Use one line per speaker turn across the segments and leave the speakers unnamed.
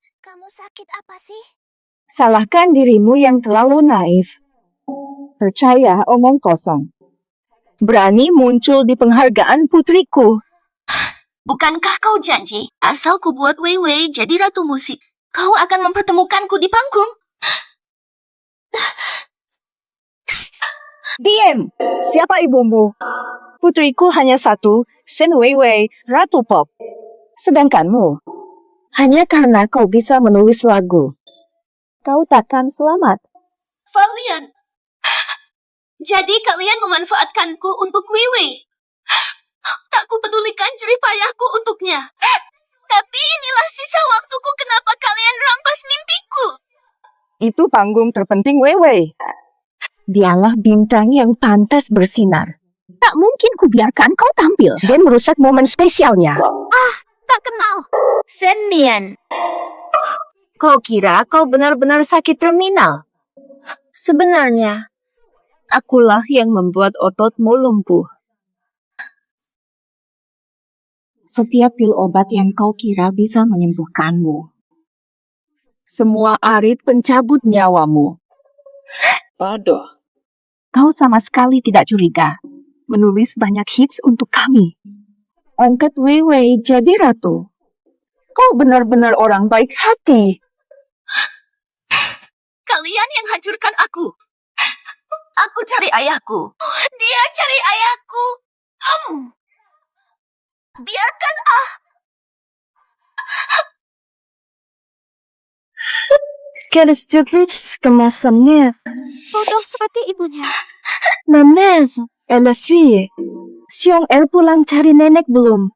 Kamu sakit apa sih?
Salahkan dirimu yang terlalu naif. Percaya omong kosong. Berani muncul di penghargaan putriku.
Bukankah kau janji, asal ku buat Weiwei jadi ratu musik, kau akan mempertemukanku di panggung?
Diam! Siapa ibumu? Putriku hanya satu, Shen Weiwei, ratu pop. Sedangkanmu, hanya karena kau bisa menulis lagu, kau takkan selamat.
Valiant! Jadi kalian memanfaatkanku untuk Weiwei? Tak kupedulikan jerih payahku untuknya. Tapi inilah sisa waktuku, kenapa kalian rampas mimpiku?
Itu panggung terpenting Weiwei. Dialah bintang yang pantas bersinar. Tak mungkin kubiarkan kau tampil dan merusak momen spesialnya.
Tak kenal. Shen Nian.
Kau kira kau benar-benar sakit terminal? Sebenarnya, akulah yang membuat ototmu lumpuh. Setiap pil obat yang kau kira bisa menyembuhkanmu. Semua arit pencabut nyawamu. Bodoh. Kau sama sekali tidak curiga. Menulis banyak hits untuk kami. Angkat Weiwei jadi ratu. Kau benar-benar orang baik hati.
Kalian yang hancurkan aku. Aku cari ayahku. Dia cari ayahku. Biarkan
Quelle stupide kemasannya.
bodoh seperti ibunya.
Ma mère, elle a fui. Xiong El pulang cari nenek belum?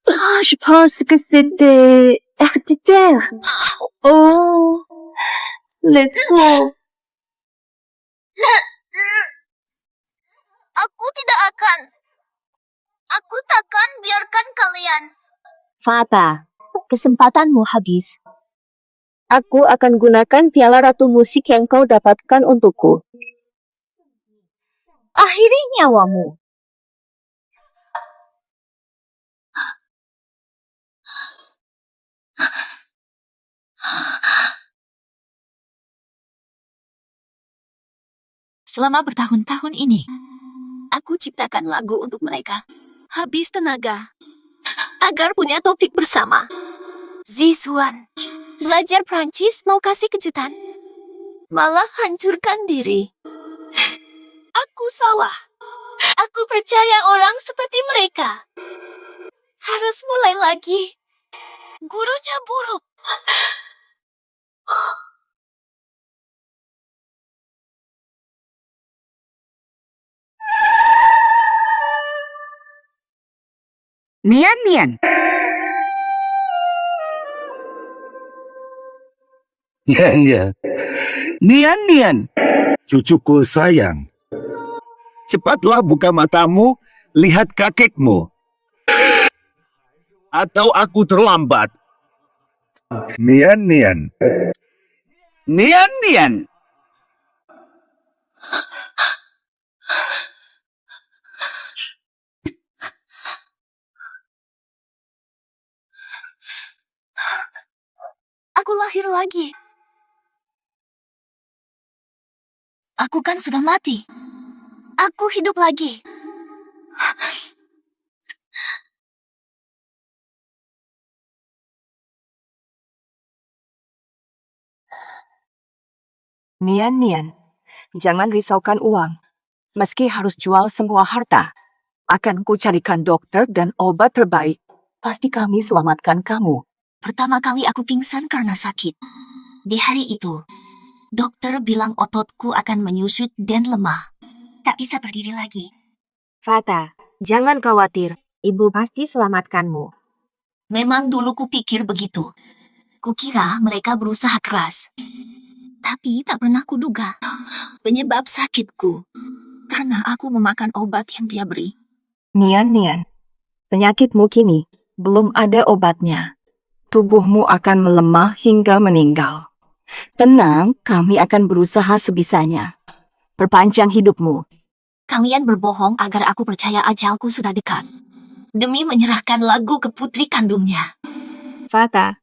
Ah, je pense que c'était hereditaire. Oh, les fous.
Aku takkan biarkan kalian.
Fata, kesempatanmu habis. Aku akan gunakan piala ratu musik yang kau dapatkan untukku. Akhiri nyawamu.
Selama bertahun-tahun ini, aku ciptakan lagu untuk mereka. Habis tenaga. Agar punya topik bersama. Zisuan. Belajar Prancis mau kasih kejutan. Malah hancurkan diri. Aku salah. Aku percaya orang seperti mereka. Harus mulai lagi. Gurunya buruk.
Nian Nian.
Ya. Nian Nian, cucuku sayang. Cepatlah buka matamu, lihat kakekmu. Atau aku terlambat. Nian Nian. Nian Nian.
Aku lahir lagi. Aku kan sudah mati. Aku hidup lagi.
Nian Nian, jangan risaukan uang. Meski harus jual semua harta, akan ku carikan dokter dan obat terbaik. Pasti kami selamatkan kamu.
Pertama kali aku pingsan karena sakit. Di hari itu, dokter bilang ototku akan menyusut dan lemah. Tak bisa berdiri lagi.
Fata, jangan khawatir. Ibu pasti selamatkanmu.
Memang dulu kupikir begitu. Kukira mereka berusaha keras. Tapi tak pernah kuduga penyebab sakitku karena aku memakan obat yang dia beri.
Nian Nian, penyakitmu kini belum ada obatnya. Tubuhmu akan melemah hingga meninggal. Tenang, kami akan berusaha sebisanya. Perpanjang hidupmu.
Kalian berbohong agar aku percaya ajalku sudah dekat. Demi menyerahkan lagu ke putri kandungnya.
Fata,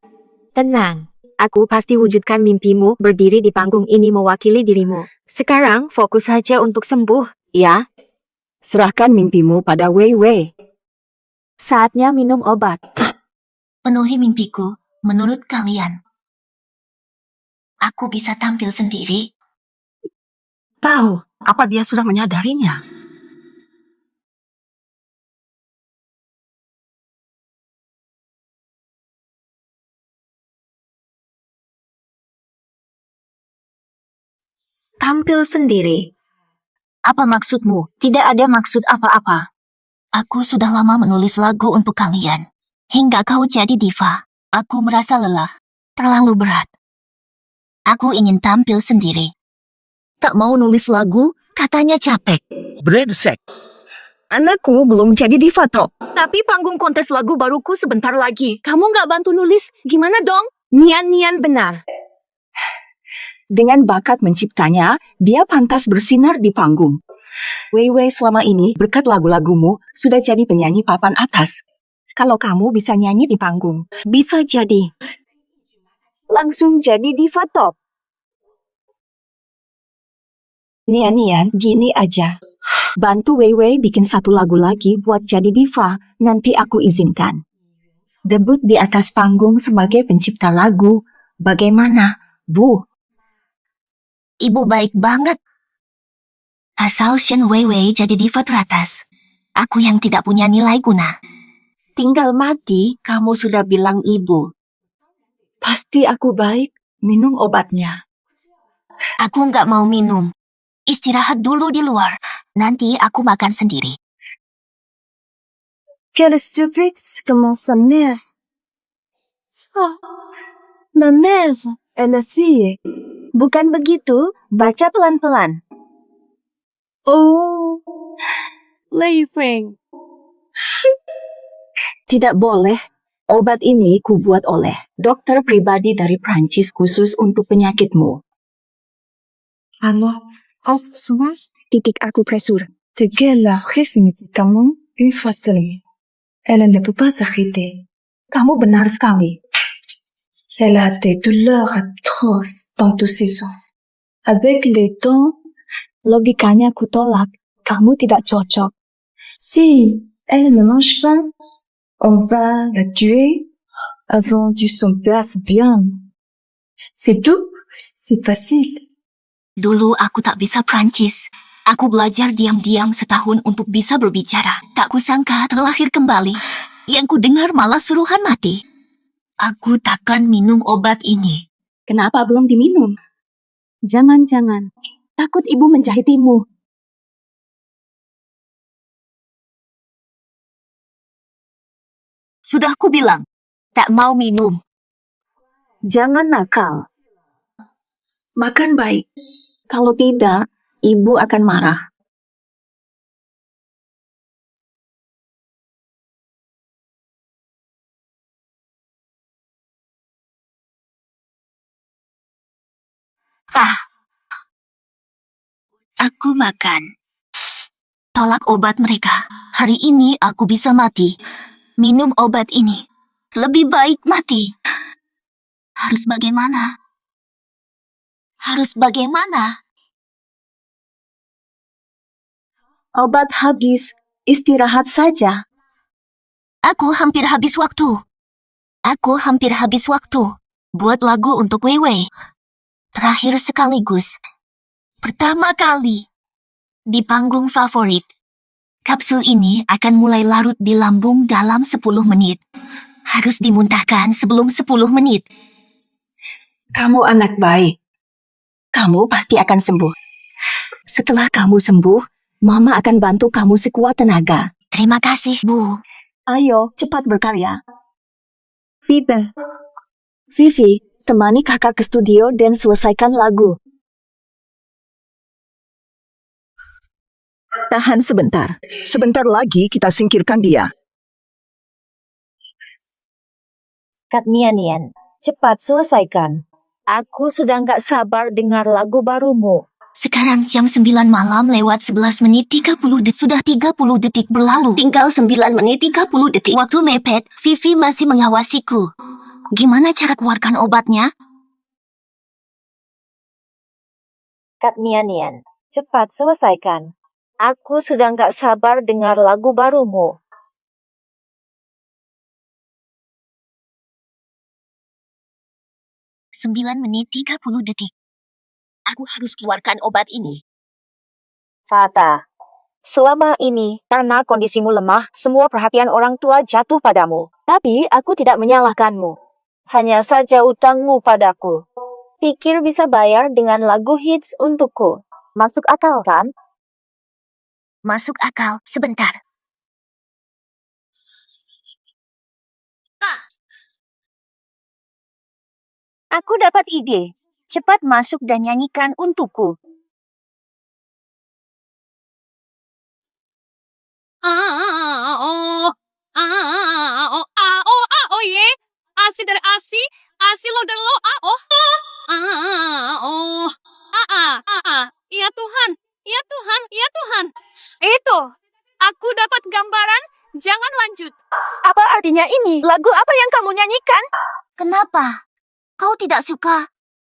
tenang.
Aku pasti wujudkan mimpimu berdiri di panggung ini mewakili dirimu. Sekarang fokus saja untuk sembuh, ya.
Serahkan mimpimu pada Wei Wei.
Saatnya minum obat.
Penuhi mimpiku, menurut kalian. Aku bisa tampil sendiri.
Tahu, apa dia sudah menyadarinya?
Tampil sendiri.
Apa maksudmu? Tidak ada maksud apa-apa. Aku sudah lama menulis lagu untuk kalian. Hingga kau jadi diva. Aku merasa lelah. Terlalu berat. Aku ingin tampil sendiri. Tak mau nulis lagu, katanya capek.
Brengsek.
Anakku belum jadi diva toh.
Tapi panggung kontes lagu baruku sebentar lagi. Kamu nggak bantu nulis? Gimana dong? Nian-nian benar.
Dengan bakat menciptanya, dia pantas bersinar di panggung. Wei Wei selama ini berkat lagu-lagumu sudah jadi penyanyi papan atas. Kalau kamu bisa nyanyi di panggung, bisa jadi langsung jadi diva top. Nian-nian, gini aja. Bantu Wei Wei bikin satu lagu lagi buat jadi diva, nanti aku izinkan. Debut di atas panggung sebagai pencipta lagu. Bagaimana, Bu?
Ibu baik banget. Asal Shen Wei Wei jadi diva teratas. Aku yang tidak punya nilai guna.
Tinggal mati, kamu sudah bilang ibu.
Pasti aku baik. Minum obatnya.
Aku nggak mau minum. Istirahat dulu di luar. Nanti aku makan sendiri.
Quelle stupide, comment sa mère. Oh, ma mère, elle a fille.
Bukan begitu, baca pelan-pelan.
Oh, Lei Feng.
Tidak boleh. Obat ini kubuat oleh dokter pribadi dari Prancis khusus untuk penyakitmu.
Alors, en ce soir,
Titik akupresur.
te gueule a pris ce médicament une fois seulement. Elle ne peut pas s'arrêter.
Kamu benar sekali.
Elle a des douleurs atroces dans tous ses os. Avec le temps,
Logikanya kutolak. Kamu tidak cocok.
si elle ne mange pas, on va la tuer avant de son père bien. C'est tout, c'est facile.
Dulu aku tak bisa Prancis. Aku belajar diam-diam setahun untuk bisa berbicara. Tak kusangka terlahir kembali. Yang ku dengar malah suruhan mati. Aku takkan minum obat ini.
Kenapa belum diminum? Jangan-jangan. Takut ibu menjahitimu.
Sudah ku bilang, tak mau minum.
Jangan nakal. Makan baik. Kalau tidak, ibu akan marah.
Aku makan. Tolak obat mereka. Hari ini aku bisa mati. Minum obat ini. Lebih baik mati. Harus bagaimana? Harus bagaimana?
Obat habis. Istirahat saja.
Aku hampir habis waktu. Aku hampir habis waktu. Buat lagu untuk Weiwei. Terakhir sekaligus. Pertama kali. Di panggung favorit. Kapsul ini akan mulai larut di lambung dalam 10 menit. Harus dimuntahkan sebelum 10 menit.
Kamu anak baik. Kamu pasti akan sembuh. Setelah kamu sembuh, Mama akan bantu kamu sekuat tenaga.
Terima kasih, Bu.
Ayo, cepat berkarya.
Vive.
Vivi, temani kakak ke studio dan selesaikan lagu. Tahan sebentar. Sebentar lagi kita singkirkan dia.
Kak Nian-nian, cepat selesaikan. Aku sudah nggak sabar dengar lagu barumu.
Sekarang jam 9 malam lewat 11 menit 30 detik. Sudah 30 detik berlalu. Tinggal 9 menit 30 detik. Waktu mepet, Vivi masih mengawasiku. Gimana cara keluarkan obatnya?
Kak Nian, cepat selesaikan. Aku sudah nggak sabar dengar lagu barumu.
9 menit 30 detik. Aku harus keluarkan obat ini.
Fata, selama ini karena kondisimu lemah, semua perhatian orang tua jatuh padamu. Tapi aku tidak menyalahkanmu. Hanya saja utangmu padaku. Pikir bisa bayar dengan lagu hits untukku. Masuk akal kan?
Masuk akal. Sebentar.
Aku dapat ide. Cepat masuk dan nyanyikan untukku.
Ye, asi dari asi lo dari lo, ya Tuhan, ya Tuhan, ya Tuhan. Itu, aku dapat gambaran, jangan lanjut. Apa artinya ini? Lagu apa yang kamu nyanyikan?
Kenapa? Kau tidak suka?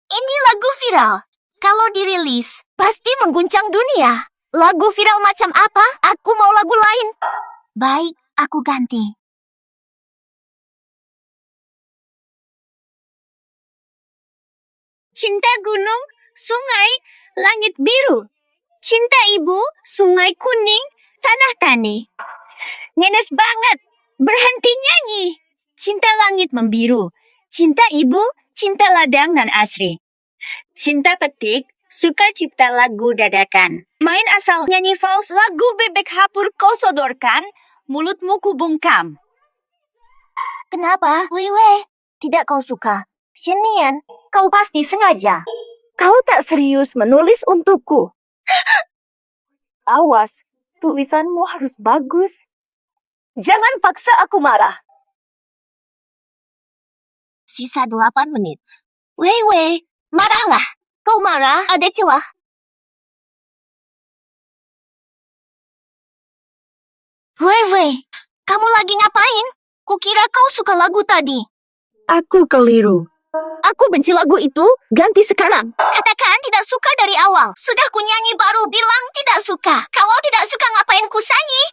Ini lagu viral. Kalau dirilis, pasti mengguncang dunia. Lagu viral macam apa? Aku mau lagu lain. Baik, aku ganti. Cinta gunung, sungai, langit biru. Cinta ibu, sungai kuning, tanah tani. Ngenes banget, berhenti nyanyi. Cinta langit membiru. Cinta ibu, cinta ladang dan asri. Cinta petik, suka cipta lagu dadakan. Main asal nyanyi fals lagu bebek hapur kau sodorkan, mulutmu kubungkam. Kenapa, Wewe? Tidak kau suka? Shinian,
Kau pasti sengaja. Kau tak serius menulis untukku. Awas, tulisanmu harus bagus. Jangan paksa aku marah.
sisa 8 menit. Wewe, marahlah. Kau marah, ada celah. Wewe, kamu lagi ngapain? Kukira kau suka lagu tadi.
Aku keliru. Aku benci lagu itu, ganti sekarang.
Katakan tidak suka dari awal. Sudah kunyanyi baru bilang tidak suka. Kalau tidak suka ngapain kusanyi?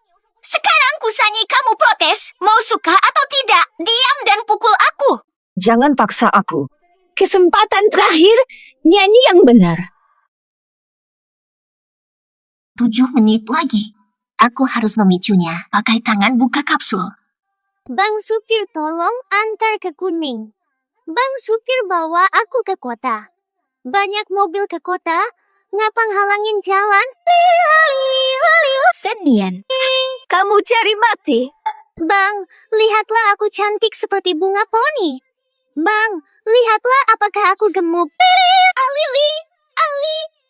Sekarang kusanyi kamu protes. Mau suka atau tidak? Diam dan pukul aku.
Jangan paksa aku. Kesempatan terakhir, nyanyi yang benar.
7 menit lagi. Aku harus memicunya. Pakai tangan buka kapsul.
Bang supir tolong antar ke Kuning. Bang supir bawa aku ke kota. Banyak mobil ke kota, ngapang halangin jalan?
Senian.
Kamu cari mati.
Bang, lihatlah aku cantik seperti bunga poni. Bang, lihatlah apakah aku gemuk. Alili,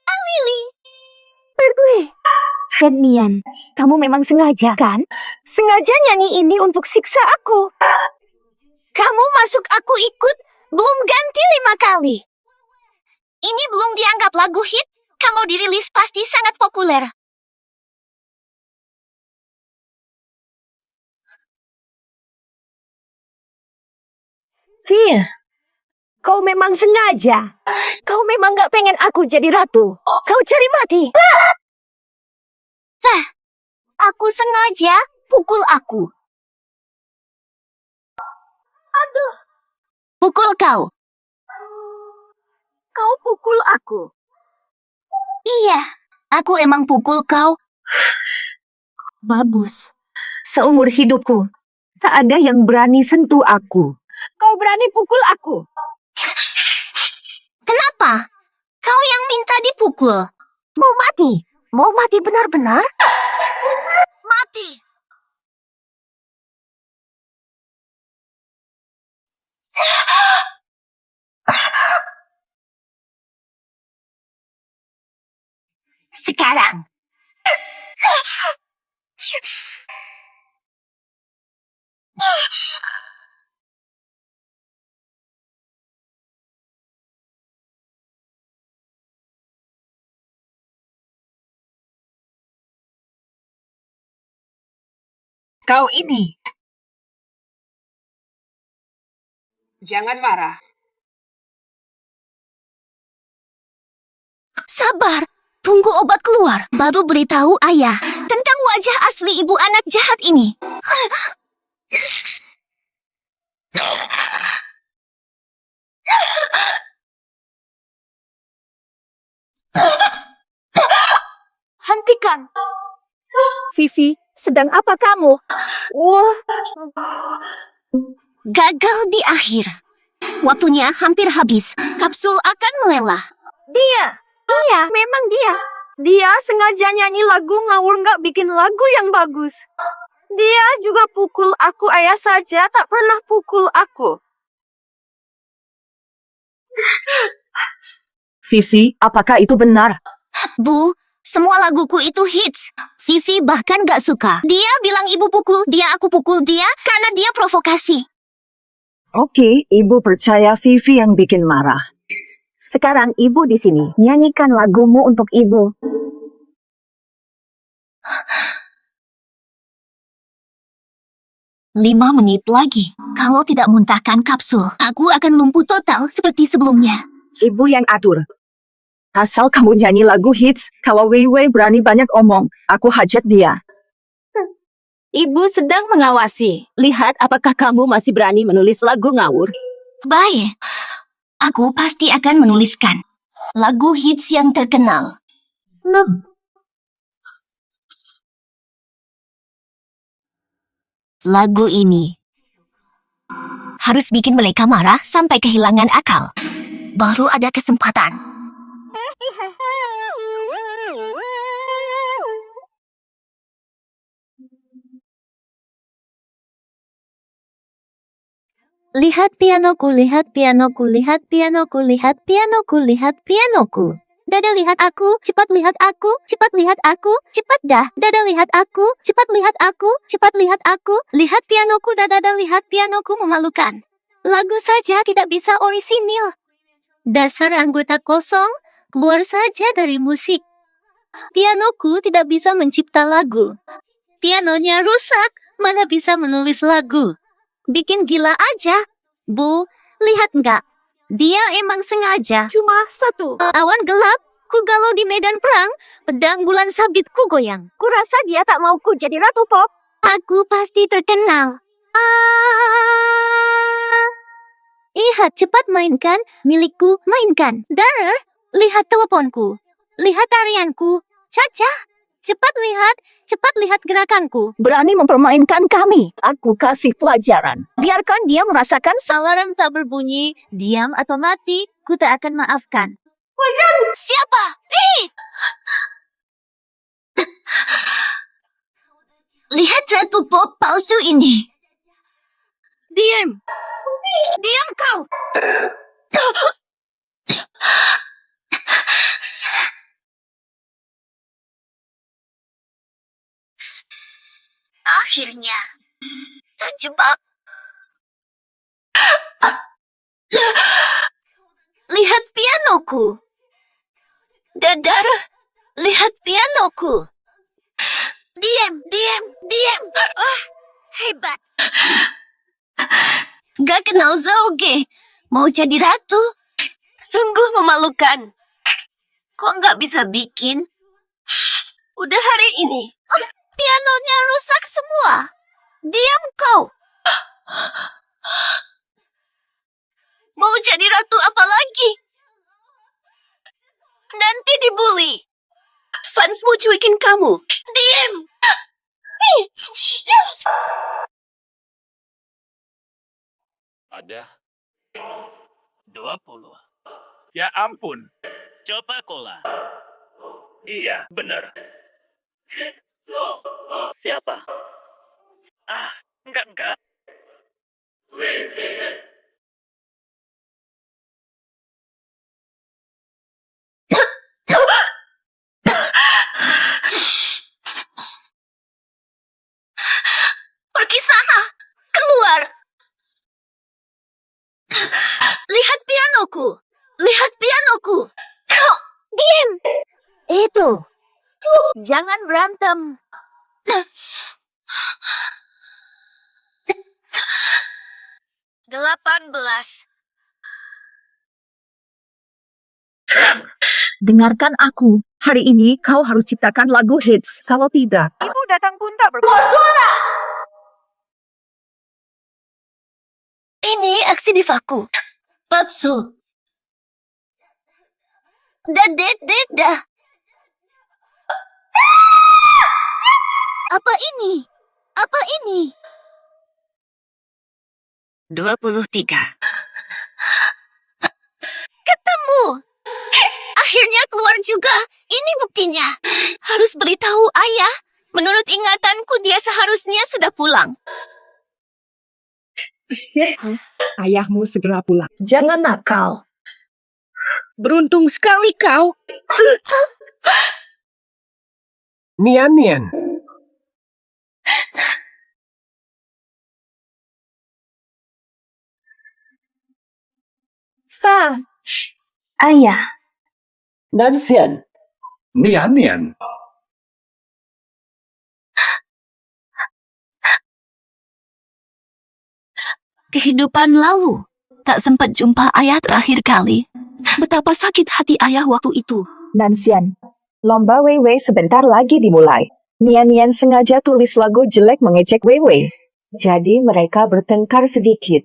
Alili.
Pergi. Senian, kamu memang sengaja kan? Sengaja nyanyi ini untuk siksa aku.
Kamu masuk aku ikut. Belum ganti 5 kali. Ini belum dianggap lagu hit. Kalau dirilis pasti sangat populer.
Iya. Kau memang sengaja. Kau memang gak pengen aku jadi ratu. Kau cari mati.
Aku sengaja pukul aku.
Aduh,
Pukul kau.
kau pukul aku.
Iya, aku emang pukul kau.
Bagus. Seumur hidupku, tak ada yang berani sentuh aku. Kau berani pukul aku.
Kenapa? Kau yang minta dipukul.
Mau mati? Mau mati benar-benar?
Mati. Sekarang.
Kau ini. Jangan marah.
Sabar, tunggu obat keluar, baru beritahu ayah tentang wajah asli ibu anak jahat ini.
Hentikan! Vivi, sedang apa kamu?
Gagal di akhir. Waktunya hampir habis. Kapsul akan melelah.
Dia, memang dia. Dia sengaja nyanyi lagu ngawur nggak bikin lagu yang bagus. Dia juga pukul aku, ayah saja tak pernah pukul aku.
Vivi, apakah itu benar?
Bu, semua laguku itu hits. Vivi bahkan gak suka. Dia bilang ibu pukul dia, aku pukul dia karena dia provokasi.
Oke, ibu percaya Vivi yang bikin marah. Sekarang ibu di sini. Nyanyikan lagumu untuk ibu.
Lima menit lagi. Kalau tidak muntahkan kapsul, aku akan lumpuh total seperti sebelumnya.
Ibu yang atur. Asal kamu nyanyi lagu hits, kalau Wei Wei berani banyak omong, aku hajat dia.
Ibu sedang mengawasi. Lihat apakah kamu masih berani menulis lagu ngawur.
Baik, aku pasti akan menuliskan lagu hits yang terkenal. Lagu ini harus bikin mereka marah sampai kehilangan akal. Baru ada kesempatan.
Lihat pianoku, lihat pianoku, lihat pianoku, lihat pianoku, lihat pianoku. Dada lihat aku, cepat lihat aku, cepat lihat aku, cepat dah. Dada lihat aku, cepat lihat aku, cepat lihat aku. Lihat pianoku, dada lihat pianoku memalukan. Lagu saja tidak bisa orisinil. Dasar anggota kosong, keluar saja dari musik. Pianoku tidak bisa mencipta lagu. Pianonya rusak, mana bisa menulis lagu. Bikin gila aja. Bu, lihat nggak? Dia emang sengaja.
Cuma satu.
Awan gelap, ku galau di medan perang, pedang bulan sabit ku goyang.
Kurasa dia tak mau ku jadi ratu pop.
Aku pasti terkenal. Lihat, cepat mainkan, milikku, mainkan. Darer, lihat teleponku. Lihat tarianku. Caca, cepat lihat gerakanku.
Berani mempermainkan kami. Aku kasih pelajaran. Biarkan dia merasakan.
Alarm tak berbunyi, diam atau mati, ku tak akan maafkan.
Siapa? Lihat ratu pop palsu ini.
Diam. Diam kau.
Akhirnya terjebak. Lihat pianoku. Dadar, lihat pianoku. Diam. Hebat. Gak kenal Zauge. Mau jadi ratu? Sungguh memalukan. Kok gak bisa bikin? Udah hari ini. Pianonya rusak semua. Diam kau. Mau jadi ratu apa lagi? Nanti dibully. Fansmu cuekin kamu. Diam.
Ada 20. Ya ampun. Coba cola. Iya, benar. Siapa? Enggak.
Pergi sana. Keluar. Lihat pianoku. Lihat pianoku. Kau.
Diam!
Itu.
Jangan berantem.
18.
Dengarkan aku. Hari ini kau harus ciptakan lagu hits. Kalau tidak,
Ibu datang pun tak berkuasa.
Ini aksi divaku. Patsu. Dah. Apa ini? 23. Ketemu. Akhirnya keluar juga. Ini buktinya. Harus beritahu ayah. Menurut ingatanku dia seharusnya sudah pulang.
ayahmu segera pulang. Jangan nakal. Beruntung sekali kau.
Nian.
Fa,
Ayah,
Nansian. Nian.
Kehidupan lalu. Tak sempat jumpa ayah terakhir kali. Betapa sakit hati ayah waktu itu.
Nansian, lomba Weiwei sebentar lagi dimulai. Nian sengaja tulis lagu jelek mengejek Weiwei. Jadi mereka bertengkar sedikit.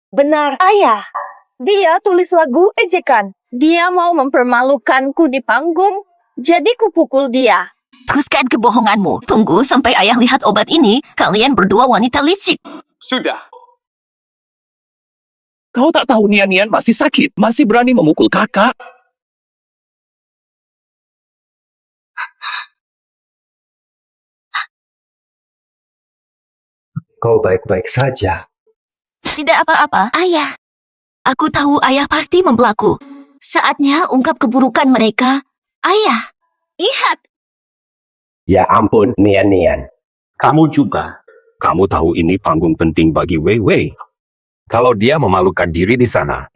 benar ayah. Dia tulis lagu ejekan. Dia mau mempermalukanku di panggung. Jadi kupukul dia.
Teruskan kebohonganmu. Tunggu sampai ayah lihat obat ini. Kalian berdua wanita licik.
Sudah. Kau tak tahu Nian masih sakit. Masih berani memukul kakak. Kau baik-baik saja.
Tidak apa-apa, ayah. Aku tahu ayah pasti membelaku. Saatnya ungkap keburukan mereka. Ayah, lihat.
Ya ampun, Nian. Kamu juga. Kamu tahu ini panggung penting bagi Weiwei. Kalau dia memalukan diri di sana,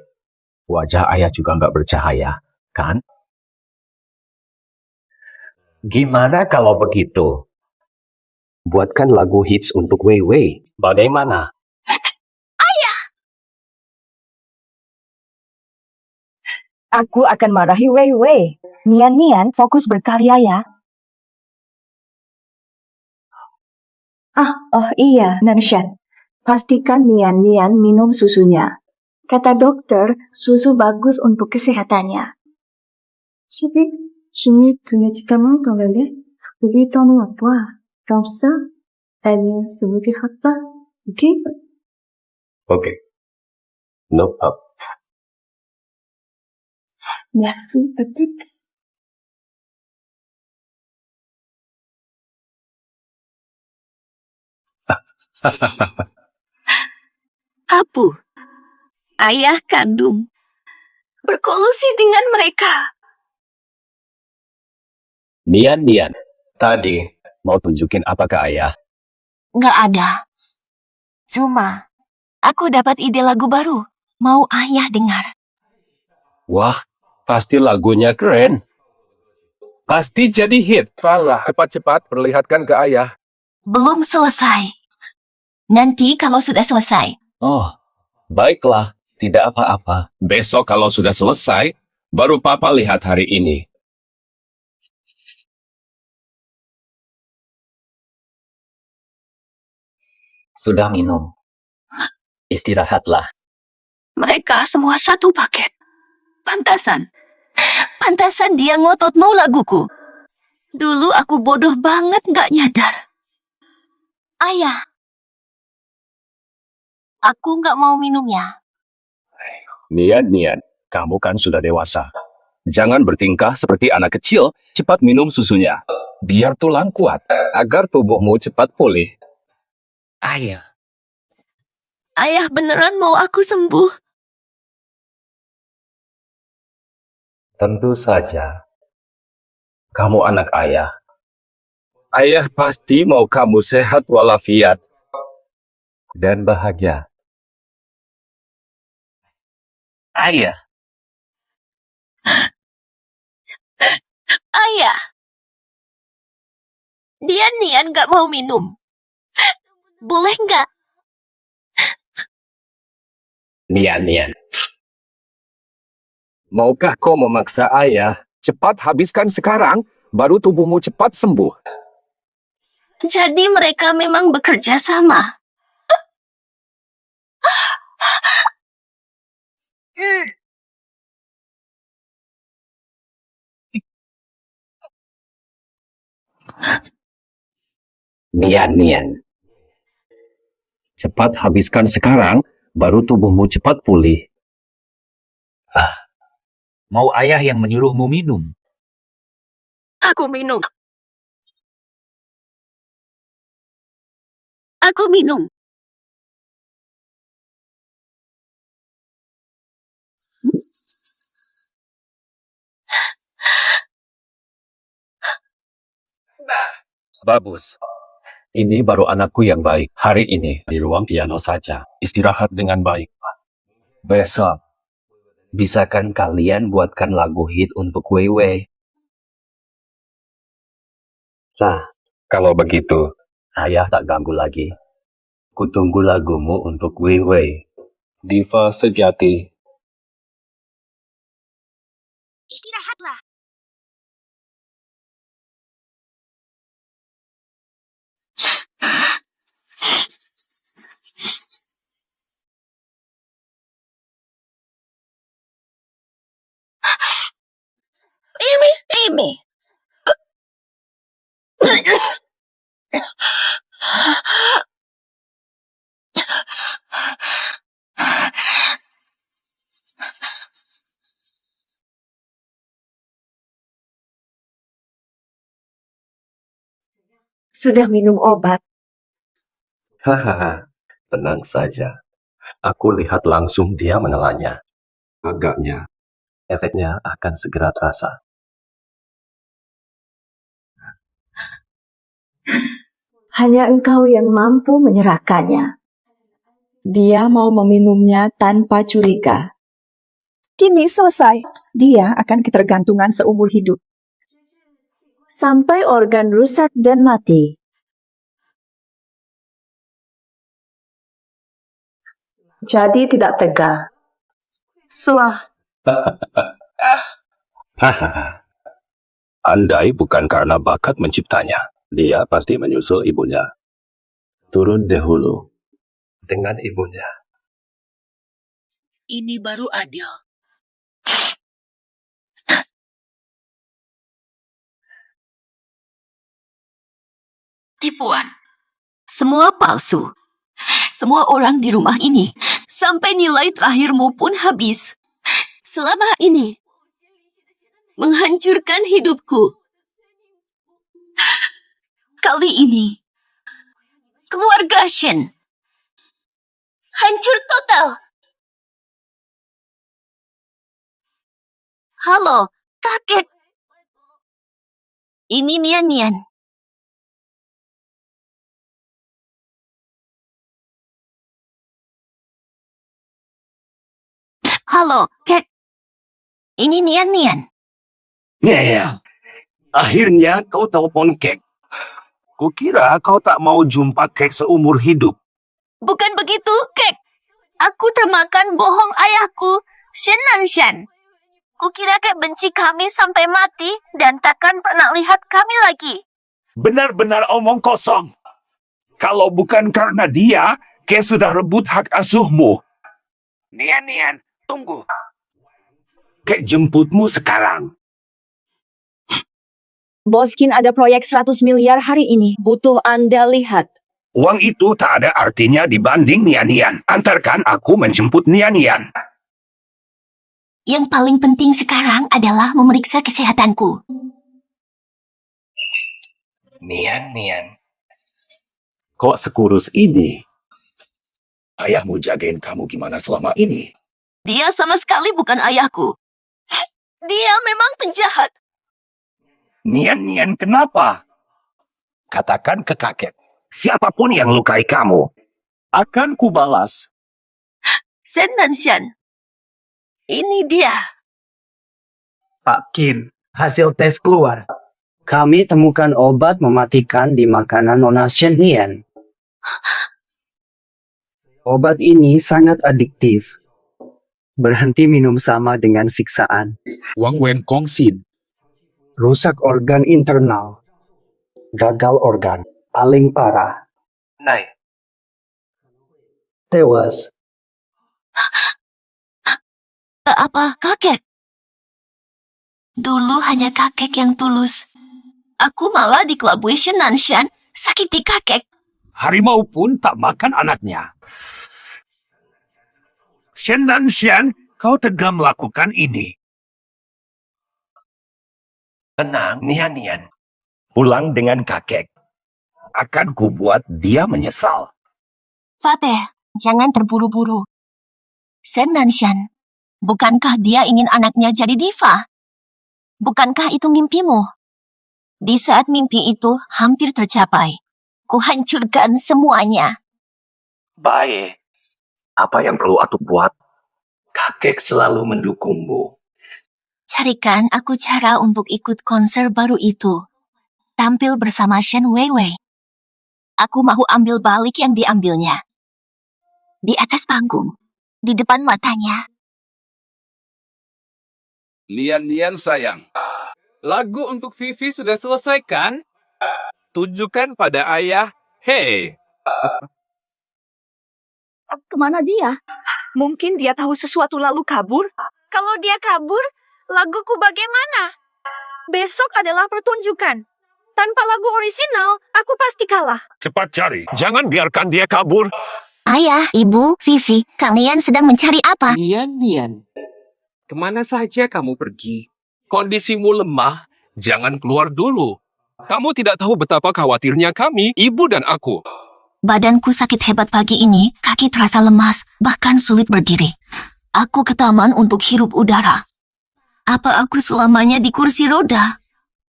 wajah ayah juga nggak bercahaya, kan? Gimana kalau begitu? Buatkan lagu hits untuk Weiwei. Bagaimana?
Aku akan marahi Weiwei. Nian, fokus berkarya ya.
Oh iya, Nanshan. Pastikan Nian minum susunya. Kata dokter, susu bagus untuk kesehatannya.
Chérie, je mets tes médicaments dans le lait pour lui tendre à boire. Comme ça, elle ne se regarde pas. Ok?
Oke. No problem.
Merci, petite.
Apu, ayah kandung, berkolusi dengan mereka.
Nian. Tadi mau tunjukin apa ke ayah?
Nggak ada. Cuma, aku dapat ide lagu baru. Mau ayah dengar?
Wah, pasti lagunya keren. Pasti jadi hit. Salah, cepat-cepat perlihatkan ke ayah.
Belum selesai. Nanti kalau sudah selesai.
Oh, baiklah. Tidak apa-apa. Besok kalau sudah selesai, baru Papa lihat hari ini.
Sudah minum. Istirahatlah.
Mereka semua satu paket. Pantasan dia ngotot mau laguku. Dulu aku bodoh banget gak nyadar. Ayah. Aku gak mau minumnya.
Nian, kamu kan sudah dewasa. Jangan bertingkah seperti anak kecil, cepat minum susunya. Biar tulang kuat, agar tubuhmu cepat pulih.
Ayah.
Ayah beneran mau aku sembuh.
Tentu saja. Kamu anak ayah. Ayah pasti mau kamu sehat walafiat. Dan bahagia.
Ayah.
Ayah. Nian gak mau minum. Boleh gak?
Nian. Maukah kau memaksa ayah cepat habiskan sekarang, baru tubuhmu cepat sembuh?
Jadi mereka memang bekerja sama.
Nian. Cepat habiskan sekarang, baru tubuhmu cepat pulih.
Mau ayah yang menyuruhmu minum?
Aku minum. Aku minum.
Bagus. Ini baru anakku yang baik. Hari ini di ruang piano saja. Istirahat dengan baik. Besok, bisakan kalian buatkan lagu hit untuk Weiwei? Nah, kalau begitu, ayah tak ganggu lagi. Kutunggu lagumu untuk Weiwei. Diva sejati.
Istirahatlah.
Amy.
Sudah minum obat.
Hahaha, tenang saja. Aku lihat langsung dia menelannya. Agaknya, efeknya akan segera terasa.
Hanya engkau yang mampu menyerahkannya. Dia mau meminumnya tanpa curiga. Kini selesai. Dia akan ketergantungan seumur hidup. Sampai organ rusak dan mati. Jadi tidak tega.
Hahaha. Andai bukan karena bakat menciptanya, dia pasti menyusul ibunya. Turun dahulu dengan ibunya.
Ini baru adil. Tipuan. Semua palsu. Semua orang di rumah ini, sampai nilai terakhirmu pun habis. Selama ini, menghancurkan hidupku. Kali ini, keluarga Shen hancur total. Halo, kakek. Ini Nian. Halo, kek. Ini Nian.
Ya. Akhirnya kau telepon Kek. Kukira kau tak mau jumpa Kek seumur hidup.
Bukan begitu, kek. Aku termakan bohong ayahku, Shen Nanshan. Kukira kek benci kami sampai mati dan takkan pernah lihat kami lagi.
Benar-benar omong kosong. Kalau bukan karena dia, Kek sudah rebut hak asuhmu. Nian, tunggu. Kek jemputmu sekarang.
Boskin ada proyek 100 miliar hari ini. Butuh Anda lihat.
Uang itu tak ada artinya dibanding Nian. Antarkan aku menjemput Nian.
Yang paling penting sekarang adalah memeriksa kesehatanku.
Nian. Kok sekurus ini? Ayahmu jagain kamu gimana selama ini?
Dia sama sekali bukan ayahku. Dia memang penjahat.
Nian, kenapa? Katakan ke kakek, siapapun yang lukai kamu, akan kubalas.
Shen Nanshan. Ini dia.
Pak Kim, hasil tes keluar.
Kami temukan obat mematikan di makanan Nona Shen Nian. Obat ini sangat adiktif. Berhenti minum sama dengan siksaan.
Wang Wen Kong Sin.
Rusak organ internal. Gagal organ. Paling parah.
Này,
Tewas.
Apa, kakek? Dulu hanya kakek yang tulus. Aku malah dikelabui Shen Nanshan, sakiti kakek.
Harimau pun tak makan anaknya. Shen Nanshan, kau tega melakukan ini. Tenang, Nian. Pulang dengan kakek. Akan kubuat dia menyesal.
Fateh, jangan terburu-buru. Shen Nanshan, bukankah dia ingin anaknya jadi diva? Bukankah itu mimpimu? Di saat mimpi itu hampir tercapai, kuhancurkan semuanya.
Baik. Apa yang perlu aku buat? Kakek selalu mendukungmu.
Carikan aku cara untuk ikut konser baru itu. Tampil bersama Shen Weiwei. Aku mau ambil balik yang diambilnya. Di atas panggung, di depan matanya.
Nian sayang. Lagu untuk Vivi sudah selesai kan? Tunjukkan pada ayah. Hei.
Kemana dia? Mungkin dia tahu sesuatu lalu kabur?
Kalau dia kabur, laguku bagaimana? Besok adalah pertunjukan. Tanpa lagu orisinal, aku pasti kalah.
Cepat cari. Jangan biarkan dia kabur.
Ayah, Ibu, Vivi, kalian sedang mencari apa?
Nian. Kemana saja kamu pergi? Kondisimu lemah. Jangan keluar dulu. Kamu tidak tahu betapa khawatirnya kami, ibu dan aku.
Badanku sakit hebat pagi ini, kaki terasa lemas, bahkan sulit berdiri. Aku ke taman untuk hirup udara. Apa aku selamanya di kursi roda?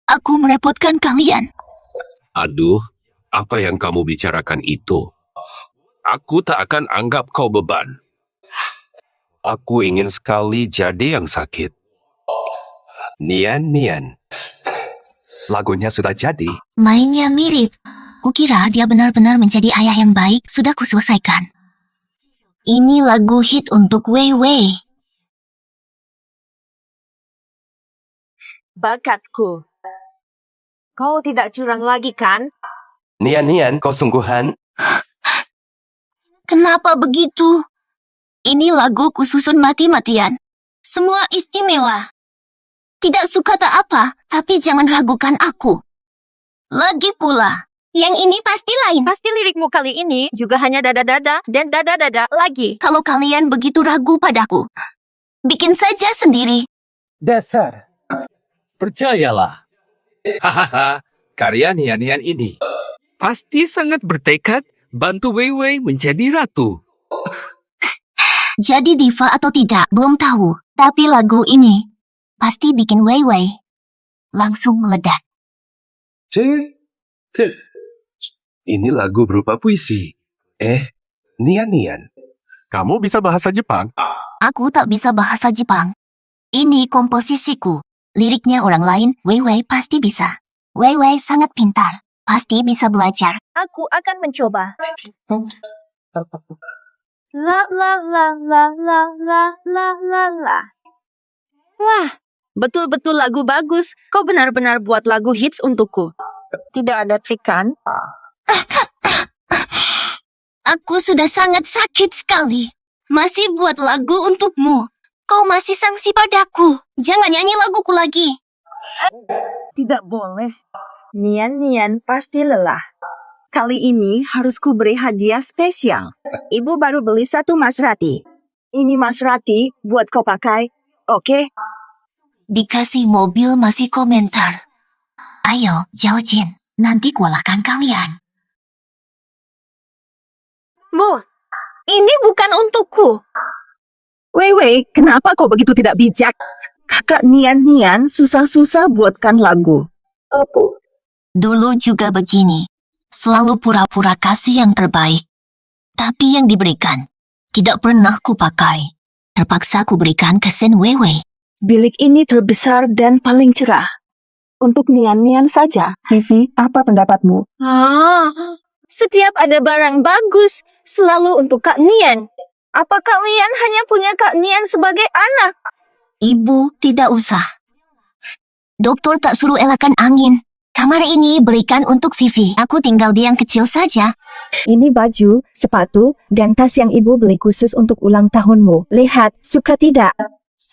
Aku merepotkan kalian.
Aduh, apa yang kamu bicarakan itu? Aku tak akan anggap kau beban. Aku ingin sekali jadi yang sakit. Nian. Lagunya sudah jadi.
Mainnya mirip. Kukira dia benar-benar menjadi ayah yang baik, sudah kuselesaikan. Ini lagu hit untuk Weiwei.
Bakatku. Kau tidak curang lagi kan?
Nian, kau sungguhan?
Kenapa begitu? Ini lagu kususun mati-matian. Semua istimewa. Tidak suka tak apa, tapi jangan ragukan aku. Lagi pula, yang ini pasti lain.
Pasti lirikmu kali ini juga hanya dada-dada dan dada-dada lagi.
Kalau kalian begitu ragu padaku, bikin saja sendiri.
Dasar. Percayalah. Hahaha, karya Nian ini. Pasti sangat bertekad bantu Weiwei menjadi ratu.
Jadi diva atau tidak, belum tahu. Tapi lagu ini pasti bikin Weiwei langsung meledak.
Ini lagu berupa puisi. Nian, kamu bisa bahasa Jepang?
Aku tak bisa bahasa Jepang. Ini komposisiku. Liriknya orang lain, Weiwei pasti bisa. Weiwei sangat pintar. Pasti bisa belajar.
Aku akan mencoba. La la la la la la la la la.
Wah, betul-betul lagu bagus. Kau benar-benar buat lagu hits untukku. Tidak ada trik kan?
Aku sudah sangat sakit sekali. Masih buat lagu untukmu. Kau masih sangsi padaku. Jangan nyanyi laguku lagi.
Tidak boleh. Nian pasti lelah. Kali ini harus kuberi hadiah spesial. Ibu baru beli satu Maserati. Ini Maserati buat kau pakai, oke?
Dikasih mobil masih komentar. Ayo, Jiao Jin. Nanti kualahkan kalian.
Bu, ini bukan untukku.
Weiwei, kenapa kau begitu tidak bijak? Kakak Nian susah-susah buatkan lagu. Apa?
Dulu juga begini. Selalu pura-pura kasih yang terbaik. Tapi yang diberikan tidak pernah kupakai. Terpaksa kuberikan ke Shen Weiwei.
Bilik ini terbesar dan paling cerah. Untuk Nian saja. Vivi, apa pendapatmu?
Setiap ada barang bagus, selalu untuk Kak Nian. Apa kalian hanya punya Kak Nian sebagai anak?
Ibu, tidak usah. Dokter tak suruh elakkan angin. Kamar ini berikan untuk Vivi. Aku tinggal di yang kecil saja.
Ini baju, sepatu, dan tas yang ibu beli khusus untuk ulang tahunmu. Lihat, suka tidak?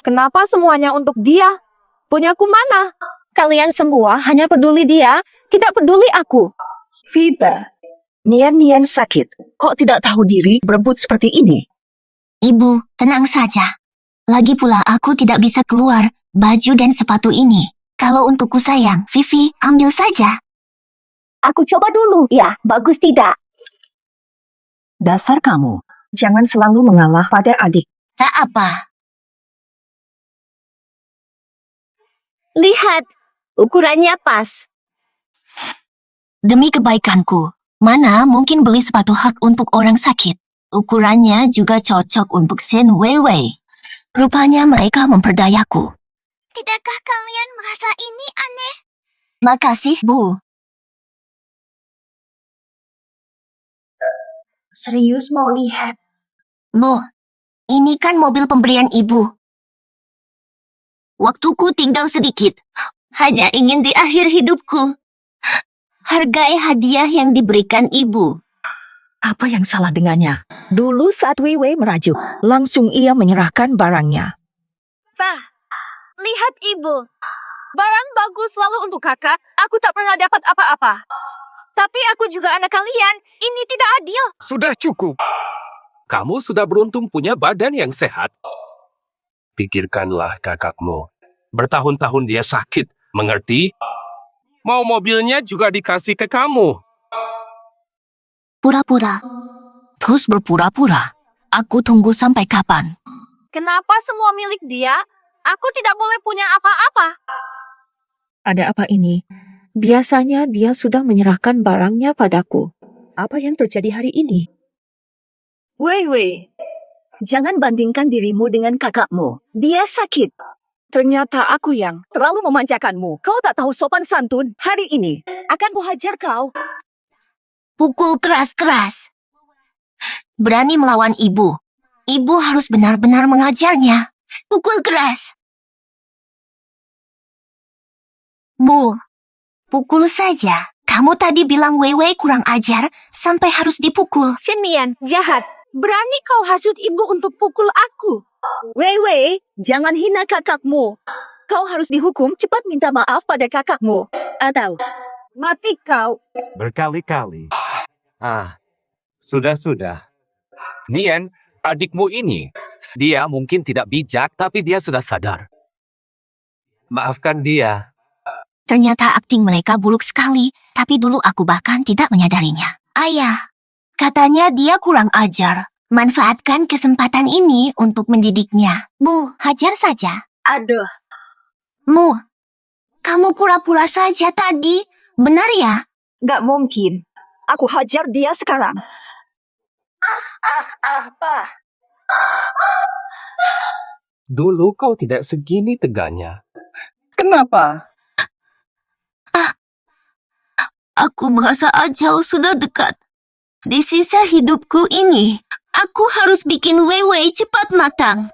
Kenapa semuanya untuk dia? Punyaku mana? Kalian semua hanya peduli dia, tidak peduli aku.
Viva, Nian sakit. Kok tidak tahu diri berebut seperti ini?
Ibu, tenang saja. Lagi pula aku tidak bisa keluar baju dan sepatu ini. Kalau untukku sayang, Vivi, ambil saja.
Aku coba dulu. Ya, bagus tidak? Dasar kamu. Jangan selalu mengalah pada adik.
Tak apa.
Lihat, ukurannya pas.
Demi kebaikanku, mana mungkin beli sepatu hak untuk orang sakit. Ukurannya juga cocok untuk Shen Weiwei. Rupanya mereka memperdayaku. Tidakkah kalian merasa ini aneh? Makasih, Bu.
Serius mau lihat?
Bu, ini kan mobil pemberian ibu. Waktuku tinggal sedikit. Hanya ingin di akhir hidupku. Hargai hadiah yang diberikan ibu.
Apa yang salah dengannya? Dulu saat Weiwei merajuk, langsung ia menyerahkan barangnya.
Pak, lihat ibu. Barang bagus selalu untuk kakak. Aku tak pernah dapat apa-apa. Tapi aku juga anak kalian. Ini tidak adil.
Sudah cukup. Kamu sudah beruntung punya badan yang sehat. Pikirkanlah kakakmu. Bertahun-tahun dia sakit, mengerti? Mau mobilnya juga dikasih ke kamu.
Pura-pura. Terus berpura-pura. Aku tunggu sampai kapan?
Kenapa semua milik dia? Aku tidak boleh punya apa-apa.
Ada apa ini? Biasanya dia sudah menyerahkan barangnya padaku. Apa yang terjadi hari ini?
Weiwei, jangan bandingkan dirimu dengan kakakmu. Dia sakit. Ternyata aku yang terlalu memanjakanmu. Kau tak tahu sopan santun. Hari ini akan kuhajar kau.
Pukul keras-keras. Berani melawan ibu. Ibu harus benar-benar mengajarnya. Pukul keras. Bu, pukul saja. Kamu tadi bilang Weiwei kurang ajar sampai harus dipukul.
Shen Nian, jahat. Berani kau hasut ibu untuk pukul aku.
Weiwei, jangan hina kakakmu. Kau harus dihukum, cepat minta maaf pada kakakmu. Atau mati kau.
Berkali-kali. Sudah.
Nian, adikmu ini. Dia mungkin tidak bijak, tapi dia sudah sadar. Maafkan dia.
Ternyata akting mereka buruk sekali, tapi dulu aku bahkan tidak menyadarinya. Ayah, katanya dia kurang ajar. Manfaatkan kesempatan ini untuk mendidiknya. Bu, hajar saja.
Aduh.
Mu, kamu pura-pura saja tadi. Benar ya?
Gak mungkin. Aku hajar dia sekarang.
Apa?
Dulu kau tidak segini teganya.
Kenapa?
Aku merasa ajal sudah dekat. Di sisa hidupku ini, aku harus bikin Weiwei cepat matang.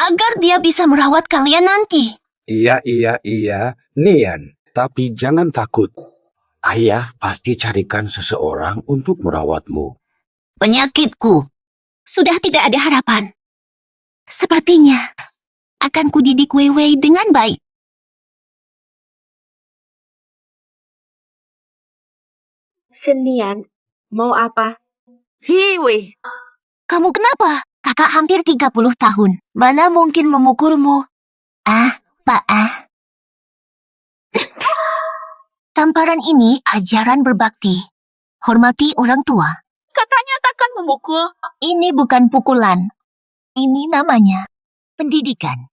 Agar dia bisa merawat kalian nanti.
Iya, Nian. Tapi jangan takut. Ayah pasti carikan seseorang untuk merawatmu.
Penyakitku sudah tidak ada harapan. Sepertinya akan kudidik Weiwei dengan baik.
Shen Nian, mau apa? Hiwi.
Kamu kenapa? Kakak hampir 30 tahun. Mana mungkin memukulmu? Pak. Tamparan ini ajaran berbakti. Hormati orang tua.
Katanya takkan memukul.
Ini bukan pukulan. Ini namanya pendidikan.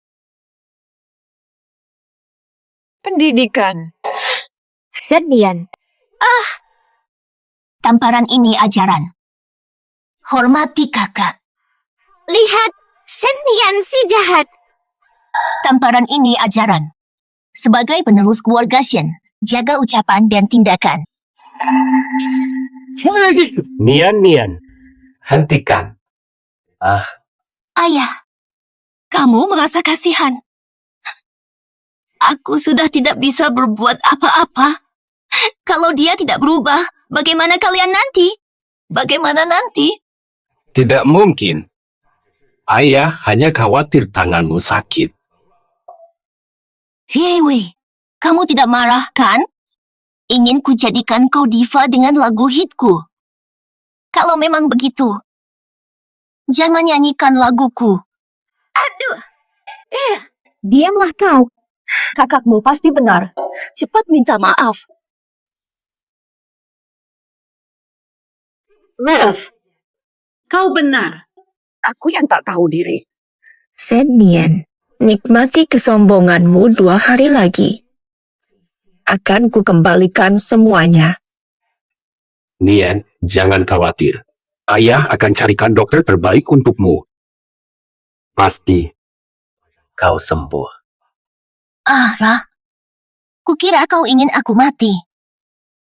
Pendidikan. Shen Nian.
Tamparan ini ajaran. Hormati kakak.
Lihat, Shen Nian si jahat.
Tamparan ini ajaran. Sebagai penerus keluarga Shen, jaga ucapan dan tindakan.
Nian. Hentikan.
Ayah, kamu merasa kasihan. Aku sudah tidak bisa berbuat apa-apa. Kalau dia tidak berubah, bagaimana kalian nanti? Bagaimana nanti?
Tidak mungkin. Ayah hanya khawatir tanganmu sakit.
Hei, kamu tidak marah, kan? Ingin ku jadikan kau diva dengan lagu hitku. Kalau memang begitu, jangan nyanyikan laguku. Aduh.
Diamlah kau. Kakakmu pasti benar. Cepat minta maaf.
Maaf. Kau benar. Aku yang tak tahu diri.
Shen Nian, nikmati kesombonganmu 2 hari lagi. Akan ku kembalikan semuanya.
Nian, jangan khawatir. Ayah akan carikan dokter terbaik untukmu. Pasti kau sembuh.
Ra, kukira kau ingin aku mati.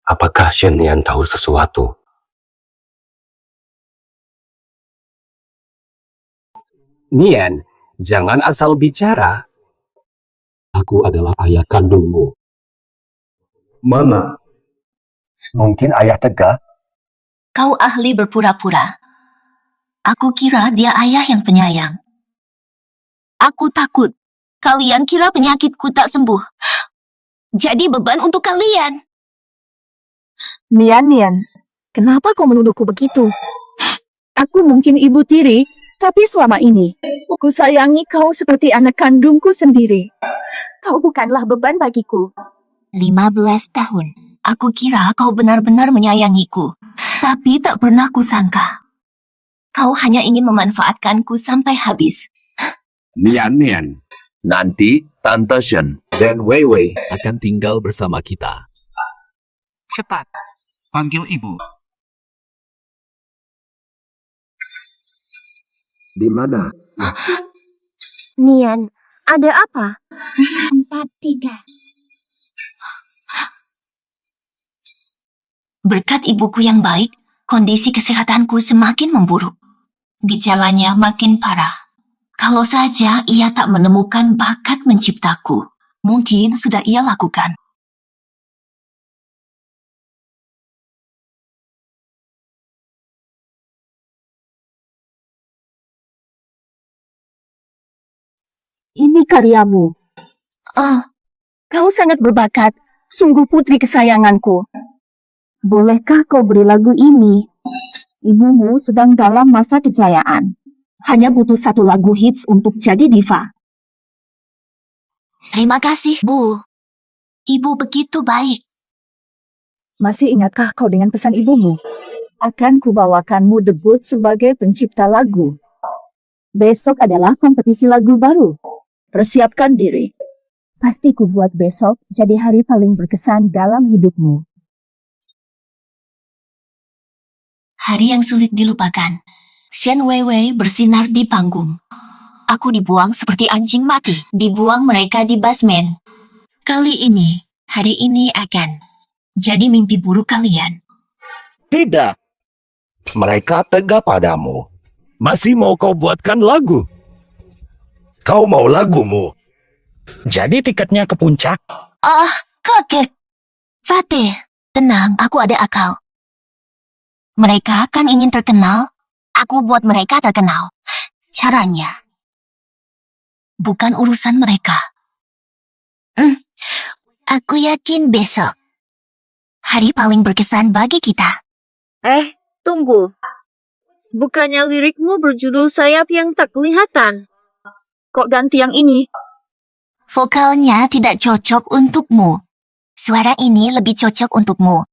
Apakah Shen Nian tahu sesuatu? Nian, jangan asal bicara. Aku adalah ayah kandungmu. Mana? Mungkin ayah tegak.
Kau ahli berpura-pura. Aku kira dia ayah yang penyayang. Aku takut. Kalian kira penyakitku tak sembuh. Jadi beban untuk kalian.
Nian, kenapa kau menuduhku begitu? Aku mungkin ibu tiri, tapi selama ini, aku sayangi kau seperti anak kandungku sendiri. Kau bukanlah beban bagiku.
15 tahun. Aku kira kau benar-benar menyayangiku. Tapi tak pernah kusangka. Kau hanya ingin memanfaatkanku sampai habis.
Nian, nanti Tante Shen dan Wei Wei akan tinggal bersama kita.
Cepat, panggil ibu.
Di mana?
Nian, ada apa?
4-3. Berkat ibuku yang baik, kondisi kesehatanku semakin memburuk. Gejalanya makin parah. Kalau saja ia tak menemukan bakat menciptaku, mungkin sudah ia lakukan.
Ini karyamu.
Kau
sangat berbakat. Sungguh putri kesayanganku. Bolehkah kau beri lagu ini? Ibumu sedang dalam masa kejayaan. Hanya butuh 1 lagu hits untuk jadi diva.
Terima kasih, Bu. Ibu begitu baik.
Masih ingatkah kau dengan pesan ibumu? Akan kubawakanmu debut sebagai pencipta lagu. Besok adalah kompetisi lagu baru. Persiapkan diri. Pasti kubuat besok jadi hari paling berkesan dalam hidupmu.
Hari yang sulit dilupakan. Shen Weiwei bersinar di panggung. Aku dibuang seperti anjing mati. Dibuang mereka di basement. Kali ini, hari ini akan jadi mimpi buruk kalian.
Tidak. Mereka tega padamu. Masih mau kau buatkan lagu? Kau mau lagumu? Jadi tiketnya ke puncak?
Kakek. Fatih, tenang, aku ada akal. Mereka kan ingin terkenal. Aku buat mereka terkenal. Caranya bukan urusan mereka. Aku yakin besok hari paling berkesan bagi kita.
Tunggu. Bukannya lirikmu berjudul sayap yang tak kelihatan? Kok ganti yang ini?
Vokalnya tidak cocok untukmu. Suara ini lebih cocok untukmu.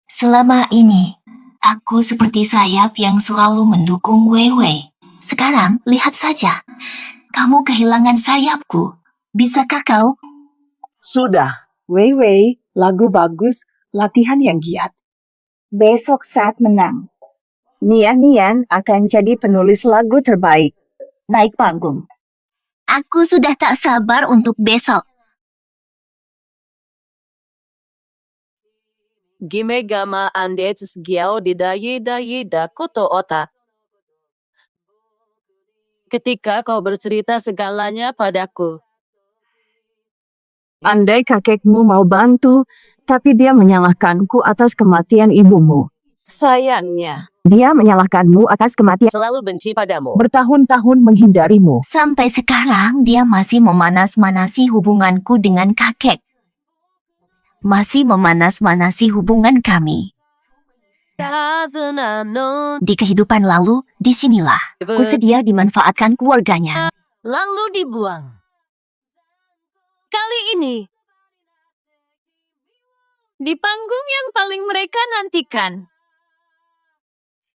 Selama ini, aku seperti sayap yang selalu mendukung Weiwei. Sekarang, lihat saja. Kamu kehilangan sayapku. Bisakah kau?
Sudah. Weiwei, lagu bagus, latihan yang giat. Besok saat menang, Nian akan jadi penulis lagu terbaik. Naik panggung.
Aku sudah tak sabar untuk besok.
Gime gama andets giao da koto ota. ketika kau bercerita segalanya padaku.
Andai kakekmu mau bantu, tapi dia menyalahkanku atas kematian ibumu.
Sayangnya,
Dia menyalahkanmu atas kematian.
selalu benci padamu.
Bertahun-tahun menghindarimu.
Sampai sekarang dia masih memanas-manasi hubunganku dengan kakek. Masih memanas-manasi hubungan kami. Di kehidupan lalu, disinilah kusedia dimanfaatkan keluarganya.
Lalu dibuang. Kali ini, di panggung yang paling mereka nantikan,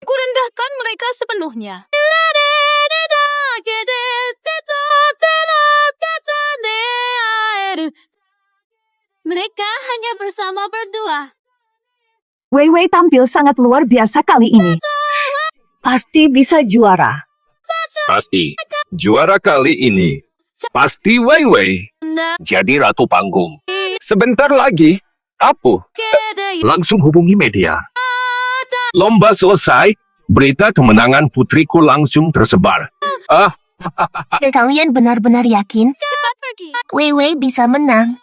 ku rendahkan mereka sepenuhnya. Mereka hanya bersama berdua.
Wei Wei tampil sangat luar biasa kali ini. Pasti bisa juara.
Pasti. Juara kali ini. Pasti Wei Wei. Jadi ratu panggung. Sebentar lagi, Apu. Langsung hubungi media. Lomba selesai, berita kemenangan putriku langsung tersebar.
Kalian benar-benar yakin Wei Wei bisa menang?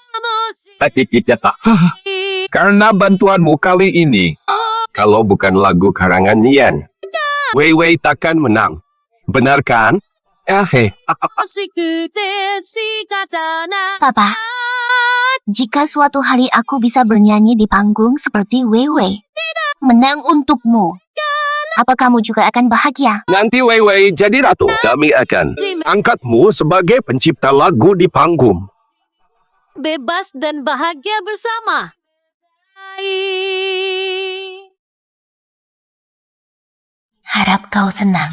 Karena bantuanmu kali ini. Kalau bukan lagu karangan Nian, Wei Wei takkan menang. Benar kan?
Papa, jika suatu hari aku bisa bernyanyi di panggung seperti Wei Wei, menang untukmu, apa kamu juga akan bahagia?
Nanti Wei Wei jadi ratu. Kami akan angkatmu sebagai pencipta lagu di panggung.
Bebas dan bahagia bersama.
Harap kau senang.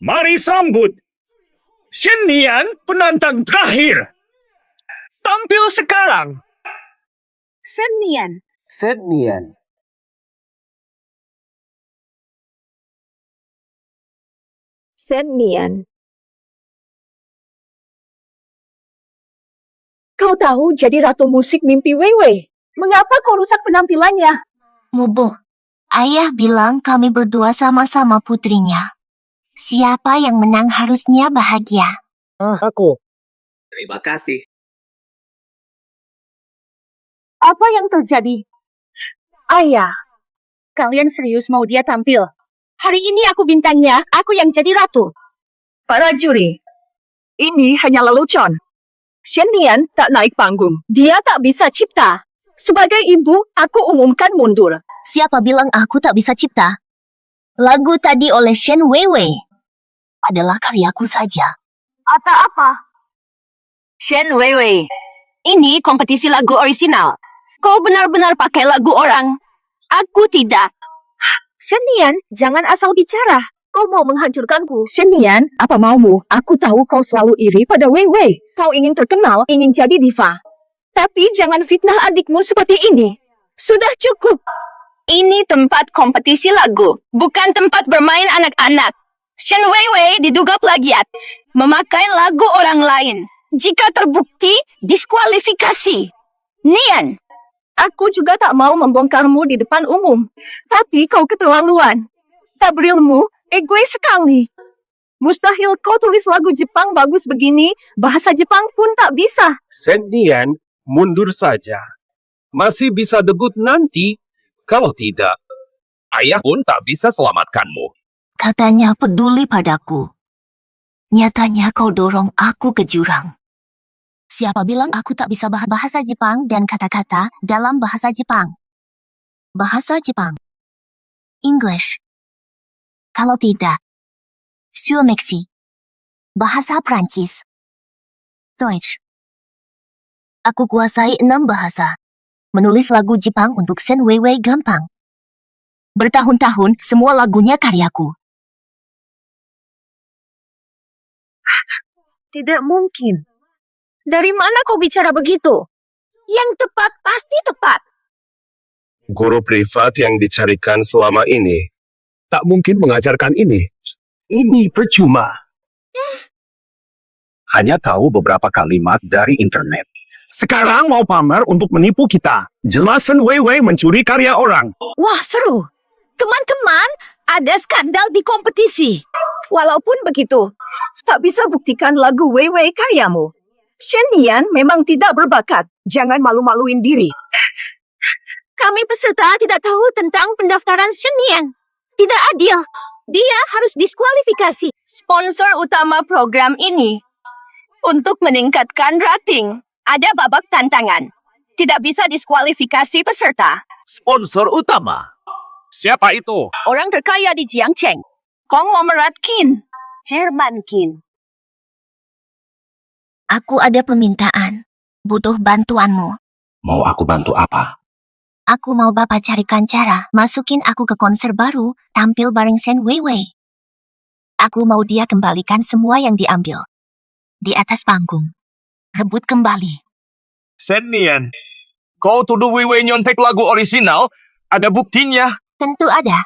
Mari sambut Shen Nian, penantang terakhir. Tampil sekarang.
Shen Nian.
Shen Nian. Kau tahu jadi ratu musik mimpi Wei Wei. Mengapa kau rusak penampilannya?
Mubo, ayah bilang kami berdua sama-sama putrinya. Siapa yang menang harusnya bahagia.
Aku.
Terima kasih.
Apa yang terjadi? Ayah, kalian serius mau dia tampil? Hari ini aku bintangnya, aku yang jadi ratu. Para juri, ini hanya lelucon. Shen Nian tak naik panggung. Dia tak bisa cipta. Sebagai ibu, aku umumkan mundur.
Siapa bilang aku tak bisa cipta? Lagu tadi oleh Shen Wei Wei adalah karyaku saja.
Atau apa?
Shen Wei Wei, ini kompetisi lagu orisinal. Kau benar-benar pakai lagu orang. Aku tidak.
Shen Nian, jangan asal bicara. Kau mau menghancurkanku. Shen Nian, apa maumu? Aku tahu kau selalu iri pada Wei Wei. Kau ingin terkenal, ingin jadi diva. Tapi jangan fitnah adikmu seperti ini. Sudah cukup.
Ini tempat kompetisi lagu, bukan tempat bermain anak-anak. Shen Wei Wei diduga plagiat, memakai lagu orang lain. Jika terbukti, diskualifikasi. Nian,
aku juga tak mau membongkarmu di depan umum. Tapi kau keterlaluan. Tabrilmu egois sekali. Mustahil kau tulis lagu Jepang bagus begini, bahasa Jepang pun tak bisa.
Shen Nian, mundur saja. Masih bisa debut nanti. Kalau tidak, ayah pun tak bisa selamatkanmu.
Katanya peduli padaku. Nyatanya kau dorong aku ke jurang. Siapa bilang aku tak bisa bahasa Jepang dan kata-kata dalam bahasa Jepang? Bahasa Jepang. English. Kalau tidak, Suomeksi. Bahasa Prancis. Deutsch. Aku kuasai 6 bahasa. Menulis lagu Jepang untuk Shen Wei Wei gampang. Bertahun-tahun, semua lagunya karyaku.
Tidak mungkin. Dari mana kau bicara begitu? Yang tepat pasti tepat.
Guru privat yang dicarikan selama ini tak mungkin mengajarkan ini. Ini percuma. Hanya tahu beberapa kalimat dari internet. Sekarang mau pamer untuk menipu kita. Jelasan Wei Wei mencuri karya orang.
Wah, seru. Teman-teman, Ada skandal di kompetisi. Walaupun begitu, tak bisa buktikan lagu Weiwei karyamu. Shen Nian memang tidak berbakat. Jangan malu-maluin diri.
Kami peserta tidak tahu tentang pendaftaran Shen Nian. Tidak adil. Dia harus diskualifikasi. Sponsor utama program ini untuk meningkatkan rating. Ada babak tantangan. Tidak bisa diskualifikasi peserta.
Sponsor utama. Siapa itu?
Orang terkaya di Jiangcheng. Konglomerat Qin. Chairman Qin.
Aku ada permintaan. Butuh bantuanmu.
Mau aku bantu apa?
Aku mau Bapak carikan cara masukin aku ke konser baru, tampil bareng Shen Weiwei. Aku mau dia kembalikan semua yang diambil. Di atas panggung. Rebut kembali.
Shen Nian, kau tuduh Weiwei nyontek lagu orisinal? Ada buktinya?
Tentu ada.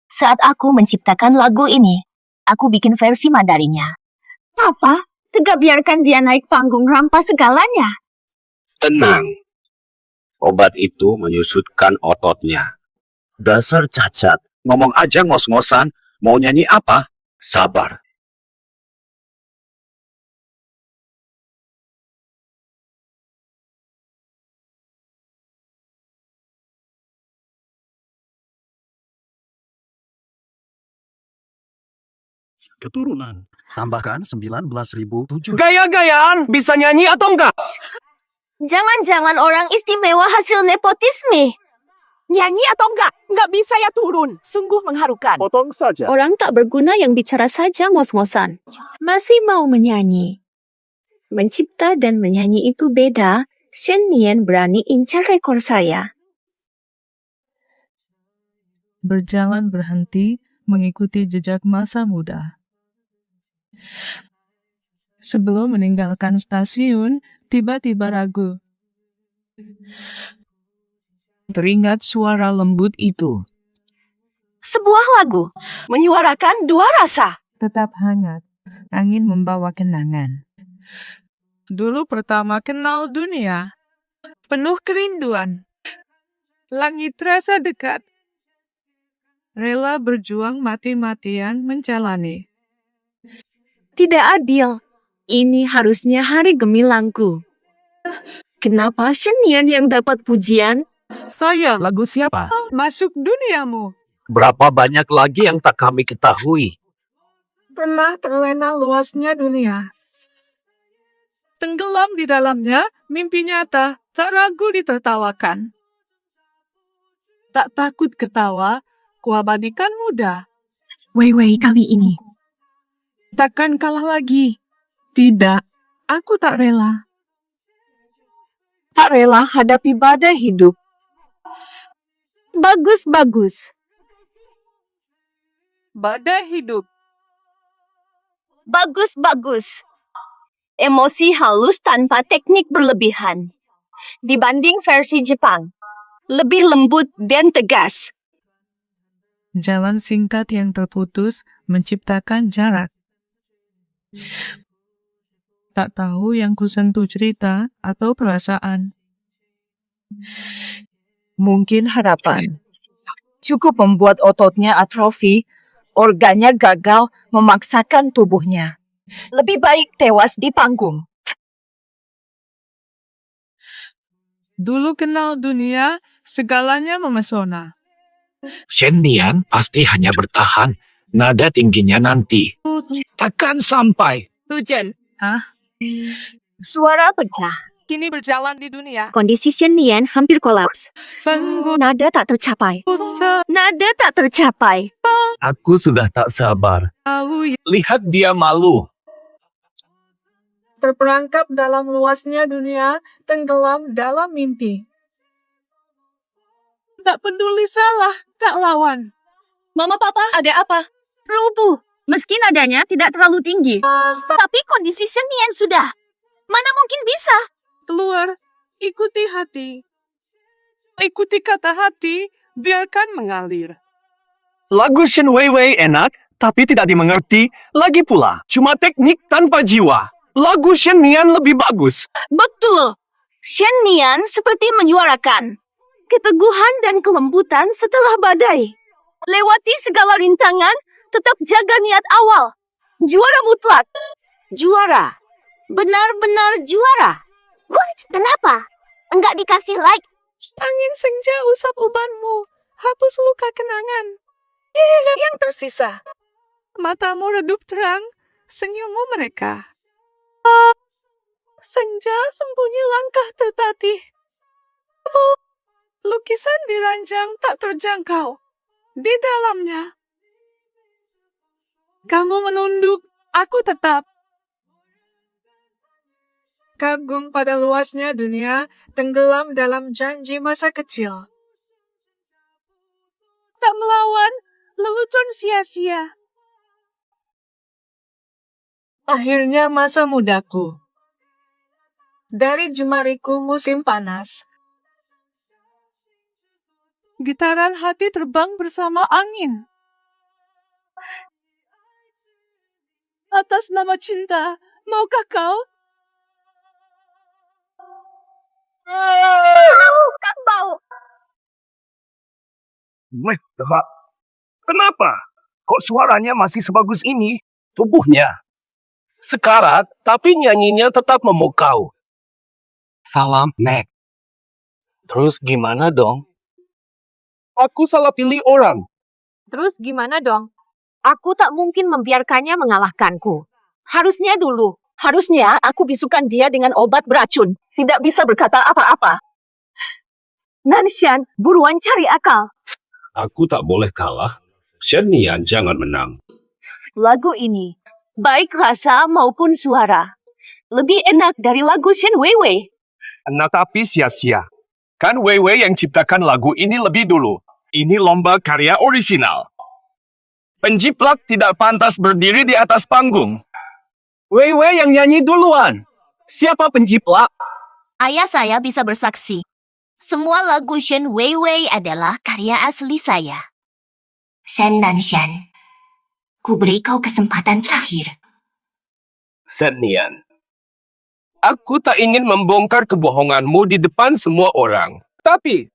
Saat aku menciptakan lagu ini, aku bikin versi Mandarinnya.
Papa, tegak biarkan dia naik panggung rampas segalanya.
Tenang. Obat itu menyusutkan ototnya. Dasar cacat. Ngomong aja ngos-ngosan. Mau nyanyi apa? Sabar.
Keturunan. Tambahkan 19.007.
Gaya-gayaan, bisa nyanyi atau enggak?
Jangan-jangan orang istimewa hasil nepotisme.
Nyanyi atau enggak? Enggak bisa ya turun. Sungguh mengharukan.
Potong saja.
Orang tak berguna yang bicara saja ngos-ngosan. Masih mau menyanyi. Mencipta dan menyanyi itu beda. Shen Nian berani incar rekor saya.
Berjalan berhenti mengikuti jejak masa muda. Sebelum meninggalkan stasiun, tiba-tiba ragu. Teringat suara lembut itu.
Sebuah lagu menyuarakan dua rasa.
Tetap hangat, angin membawa kenangan. Dulu pertama kenal dunia, penuh kerinduan. Langit terasa dekat. Rela berjuang mati-matian menjalani.
Tidak adil. Ini harusnya hari gemilangku. Kenapa Shen Nian yang dapat pujian?
Saya lagu siapa? Masuk duniamu.
Berapa banyak lagi yang tak kami ketahui?
Pernah terlena luasnya dunia. Tenggelam di dalamnya, mimpi nyata, tak ragu ditertawakan. Tak takut ketawa, kuabadikan muda.
Weiwei kali ini.
Takkan kalah lagi. Tidak, aku tak rela.
Tak rela hadapi badai hidup.
Bagus-bagus.
Badai hidup.
Bagus-bagus. Emosi halus tanpa teknik berlebihan. Dibanding versi Jepang. Lebih lembut dan tegas.
Jalan singkat yang terputus menciptakan jarak. Tak tahu yang kusentuh cerita atau perasaan.
Mungkin harapan. Cukup membuat ototnya atrofi, organnya gagal memaksakan tubuhnya. Lebih baik tewas di panggung.
Dulu kenal dunia, segalanya memesona.
Shen Nian pasti hanya bertahan. Nada tingginya nanti. Takkan sampai.
Hujan.
Hah?
Suara pecah.
Kini berjalan di dunia.
Kondisi Shen Nian hampir kolaps. Nada tak tercapai. Nada tak tercapai.
Aku sudah tak sabar. Lihat dia malu.
Terperangkap dalam luasnya dunia, tenggelam dalam mimpi. Tak peduli salah, tak lawan.
Mama, Papa, ada apa? Rubuh. Meski nadanya tidak terlalu tinggi. Tapi kondisi Shen Nian sudah. Mana mungkin bisa?
Keluar, ikuti hati. Ikuti kata hati, biarkan mengalir.
Lagu Shen Weiwei enak, tapi tidak dimengerti. Lagi pula, cuma teknik tanpa jiwa. Lagu Shen Nian lebih bagus.
Betul. Shen Nian seperti menyuarakan keteguhan dan kelembutan setelah badai. Lewati segala rintangan, tetap jaga niat awal. Juara mutlak. Juara. Benar-benar juara.
Kenapa? Enggak dikasih like?
Angin senja usap ubanmu. Hapus luka kenangan. Yang tersisa. Matamu redup terang, senyummu mereka. Senja sembunyi langkah tertatih. Lukisan diranjang tak terjangkau. Di dalamnya. Kamu menunduk, aku tetap. Kagum pada luasnya dunia, tenggelam dalam janji masa kecil. Tak melawan, lelucon sia-sia. Akhirnya masa mudaku. Dari jemariku musim panas. Gitaran hati terbang bersama angin. Atas nama cinta, maukah kau?
Kang bau.
Kenapa? Kok suaranya masih sebagus ini? Tubuhnya sekarat, tapi nyanyinya tetap memukau.
Salam, Nek. Terus gimana dong? Aku salah pilih orang.
Terus gimana dong? Aku tak mungkin membiarkannya mengalahkanku.
Harusnya aku bisukan dia dengan obat beracun. Tidak bisa berkata apa-apa. Nanshan, buruan cari akal.
Aku tak boleh kalah. Shen Nian jangan menang.
Lagu ini,
Baik rasa maupun suara.
lebih enak dari lagu Shen Weiwei.
Tapi sia-sia. Kan Weiwei yang ciptakan lagu ini lebih dulu. Ini lomba karya orisinal. Penjiplak tidak pantas berdiri di atas panggung. Weiwei yang nyanyi duluan. Siapa penjiplak?
Ayah saya bisa bersaksi. Semua lagu Shen Weiwei adalah karya asli saya. Shen Nanshan, ku beri kau kesempatan terakhir.
Shen Nian, aku tak ingin membongkar kebohonganmu di depan semua orang. Tapi,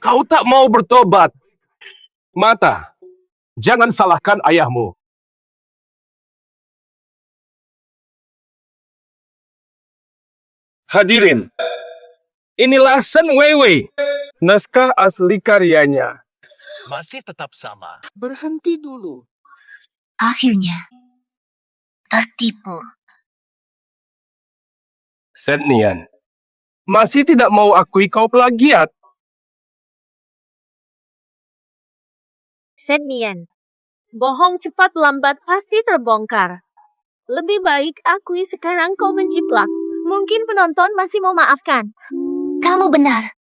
kau tak mau bertobat. Mata, jangan salahkan ayahmu.
Hadirin, inilah Shen Weiwei. Naskah asli karyanya.
Masih tetap sama.
Berhenti dulu.
Akhirnya, tertipu.
Shen Nian, masih tidak mau akui kau plagiat.
Shen Nian. Bohong cepat lambat pasti terbongkar. Lebih baik akui sekarang kau menjiplak. Mungkin penonton masih mau maafkan.
Kamu benar.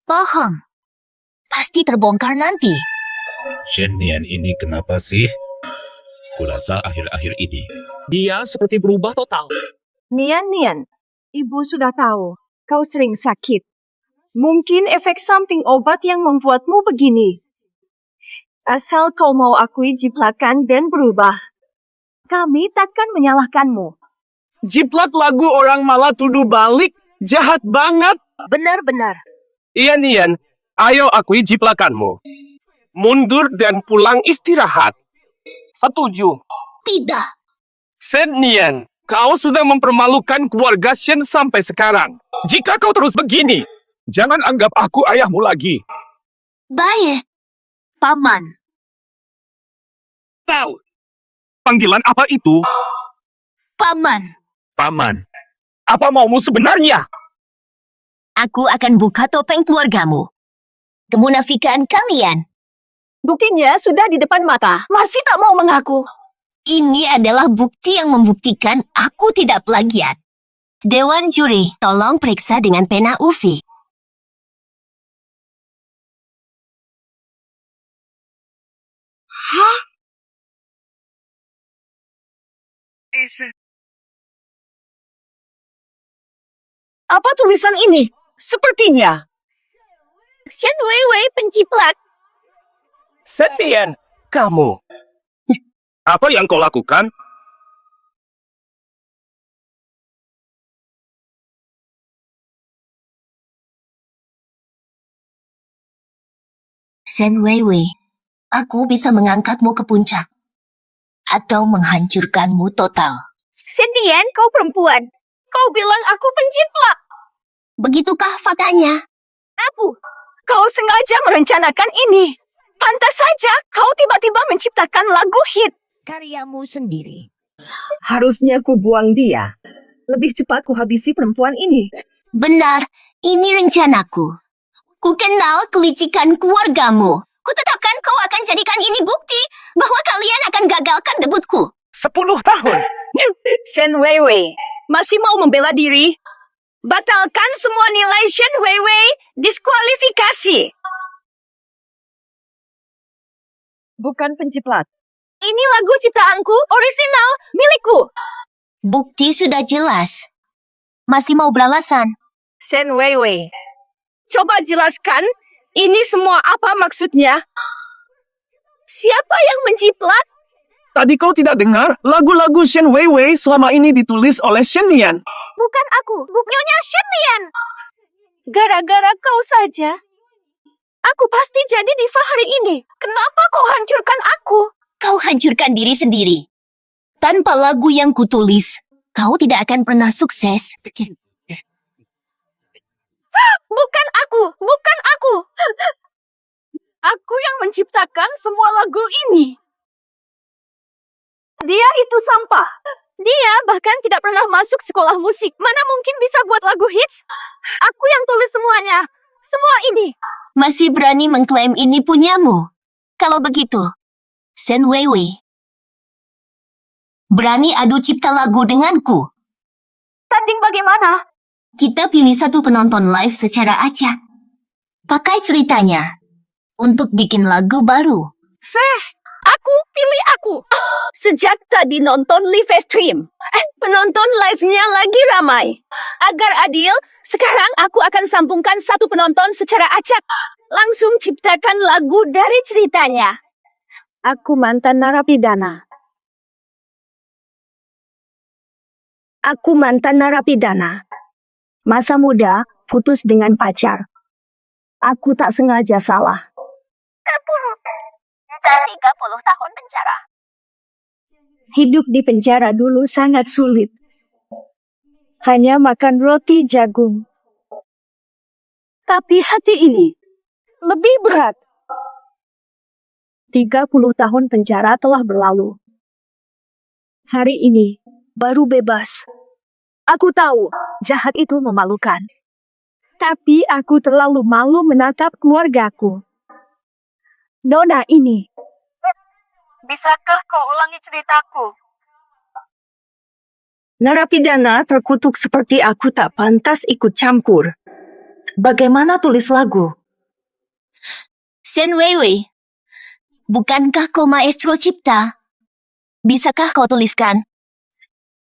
Bohong. Pasti terbongkar nanti.
Shen Nian ini kenapa sih? Kurasa akhir-akhir ini dia seperti berubah total.
Nian, ibu sudah tahu. Kau sering sakit. Mungkin efek samping obat yang membuatmu begini. Asal kau mau akui jiplakan dan berubah. Kami takkan menyalahkanmu.
Jiplak lagu orang malah tuduh balik. Jahat banget.
Benar-benar.
Iya Nian, ayo akui jiplakanmu. Mundur dan pulang istirahat. Setuju.
Tidak.
Shen Nian, kau sudah mempermalukan keluarga Shen sampai sekarang. Jika kau terus begini, jangan anggap aku ayahmu lagi.
Baik. Paman.
Tahu. Panggilan apa itu?
Paman.
Paman,
Apa maumu sebenarnya?
Aku akan buka topeng keluargamu. Kemunafikan kalian.
Buktinya sudah di depan mata. Masih tak mau mengaku.
Ini adalah bukti yang membuktikan aku tidak plagiat. Dewan juri, tolong periksa dengan pena UV.
Hah? Apa tulisan ini? Sepertinya.
Shen Weiwei penjiplak.
Shen Nian, kamu. Apa yang kau lakukan?
Shen Weiwei, Aku bisa mengangkatmu ke puncak atau menghancurkanmu total.
Shen Nian, kau perempuan. Kau bilang aku penjiplak.
Begitukah faktanya?
Kau sengaja merencanakan ini. Pantas saja kau tiba-tiba menciptakan lagu hit.
Karyamu sendiri.
Harusnya ku buang dia. Lebih cepat ku habisi perempuan ini.
Benar, ini rencanaku. Ku kenal kelicikan keluargamu. Ku tetapkan kau akan jadikan ini bukti bahwa kalian akan gagalkan debutku.
10 tahun.
Shen Weiwei, masih mau membela diri? Batalkan semua nilai Shen Weiwei, diskualifikasi.
Bukan penjiplak.
Ini lagu ciptaanku, orisinal, milikku.
Bukti sudah jelas. Masih mau beralasan?
Shen Weiwei, coba jelaskan ini semua apa maksudnya? Siapa yang menjiplak?
Tadi kau tidak dengar lagu-lagu Shen Weiwei selama ini ditulis oleh Shen Nian.
Bukan aku, Nyonya Shen Nian. Gara-gara kau saja, aku pasti jadi diva hari ini. Kenapa kau hancurkan aku?
Kau hancurkan diri sendiri. Tanpa lagu yang kutulis, kau tidak akan pernah sukses.
Bukan aku, bukan aku. Aku yang menciptakan semua lagu ini. Dia itu sampah. Dia bahkan tidak pernah masuk sekolah musik. Mana mungkin bisa buat lagu hits? Aku yang tulis semuanya. Semua ini.
Masih berani mengklaim ini punyamu? Kalau begitu, Shen Weiwei, berani adu cipta lagu denganku?
Tanding bagaimana?
Kita pilih satu penonton live secara acak. Pakai ceritanya untuk bikin lagu baru.
Aku pilih aku. Sejak tadi nonton live stream. Penonton live-nya lagi ramai. Agar adil, sekarang aku akan sambungkan satu penonton secara acak. Langsung ciptakan lagu dari ceritanya.
Aku mantan narapidana. Masa muda, putus dengan pacar. Aku tak sengaja salah.
30 tahun penjara.
Hidup di penjara dulu sangat sulit. Hanya makan roti jagung. Tapi hati ini lebih berat. 30 tahun penjara telah berlalu. Hari ini baru bebas. Aku tahu jahat itu memalukan. Tapi aku terlalu malu menatap keluargaku. Nona ini.
Bisakah kau ulangi ceritaku?
Narapidana terkutuk seperti aku tak pantas ikut campur. Bagaimana tulis lagu?
Shen Weiwei, bukankah kau maestro cipta? Bisakah kau tuliskan?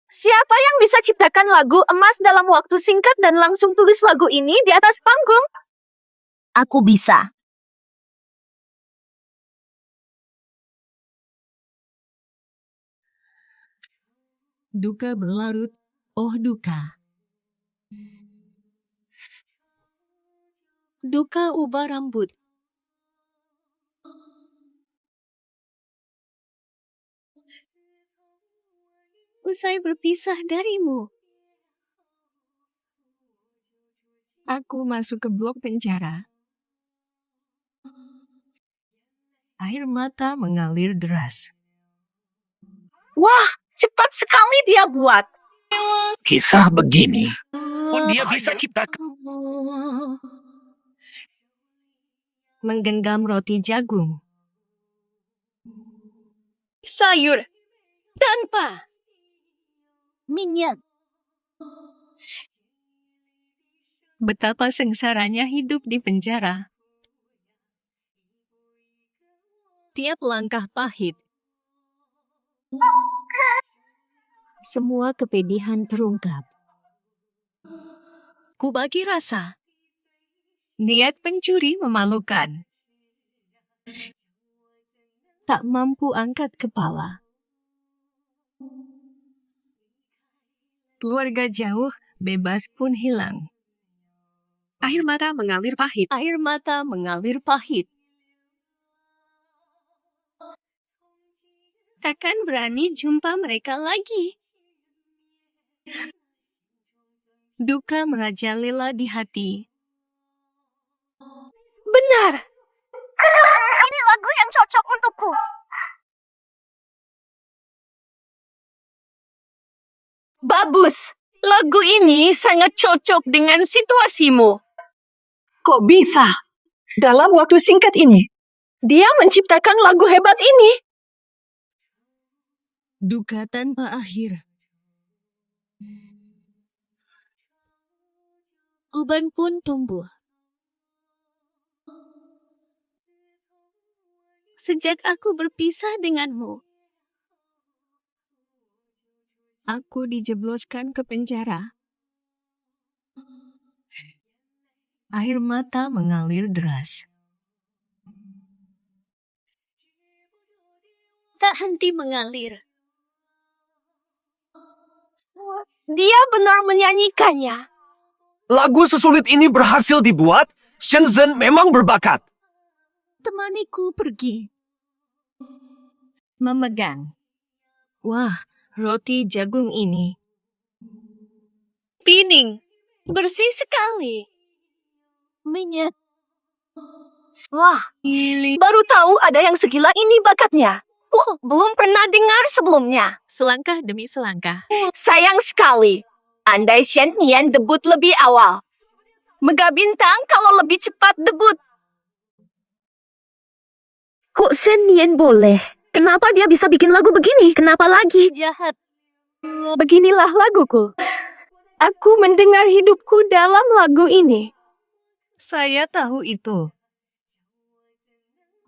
Siapa yang bisa ciptakan lagu emas dalam waktu singkat dan langsung tulis lagu ini di atas panggung?
Aku bisa.
Duka berlarut, oh duka. Duka ubah rambut. Usai berpisah darimu. Aku masuk ke blok penjara. Air mata mengalir deras.
Wah, cepat sekali dia buat.
Kisah begini. Oh, dia bisa ciptakan.
Menggenggam roti jagung.
Sayur. Tanpa minyak.
Betapa sengsaranya hidup di penjara. Tiap langkah pahit.
Semua kepedihan terungkap.
Ku bagi rasa. Niat pencuri memalukan. Tak mampu angkat kepala. Keluarga jauh, bebas pun hilang. Air mata mengalir pahit. Air mata mengalir pahit. takkan berani jumpa mereka lagi. Duka merajalela di hati.
Benar. Ini lagu yang cocok untukku. Bagus. Lagu ini sangat cocok dengan situasimu.
Kok bisa? Dalam waktu singkat ini, dia menciptakan lagu hebat ini.
Duka tanpa akhir. Uban pun tumbuh. Sejak aku berpisah denganmu, aku dijebloskan ke penjara. Air mata mengalir deras. Tak henti mengalir.
Dia benar menyanyikannya.
Lagu sesulit ini berhasil dibuat, Shenzhen memang berbakat.
Temaniku pergi. Memegang. Wah, roti jagung ini.
Pining. Bersih sekali.
Minyak.
Wah, baru tahu ada yang segila ini bakatnya. Belum pernah dengar sebelumnya.
Selangkah demi selangkah.
Sayang sekali. Andai Shen Nian debut lebih awal. Mega Bintang kalau lebih cepat debut. Kok Shen Nian boleh? Kenapa dia bisa bikin lagu begini? Kenapa lagi?
Jahat.
Beginilah laguku. Aku mendengar hidupku dalam lagu ini.
Saya tahu itu.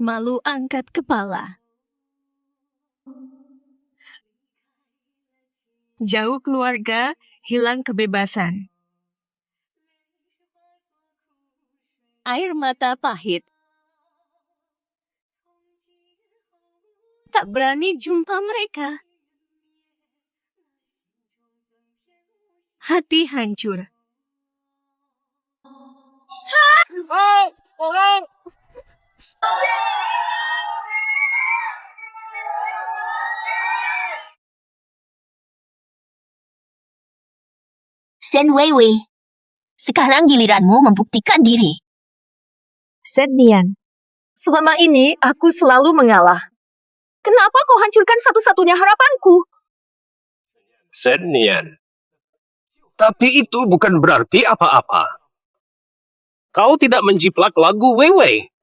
Malu angkat kepala. Jauh keluarga, hilang kebebasan. Air mata pahit. Tak berani jumpa mereka. Hati hancur.
Shen Weiwei, sekarang giliranmu membuktikan diri.
Shen Nian, selama ini aku selalu mengalah. Kenapa kau hancurkan satu-satunya harapanku?
Shen Nian. Tapi itu bukan berarti apa-apa. Kau tidak menjiplak lagu Weiwei.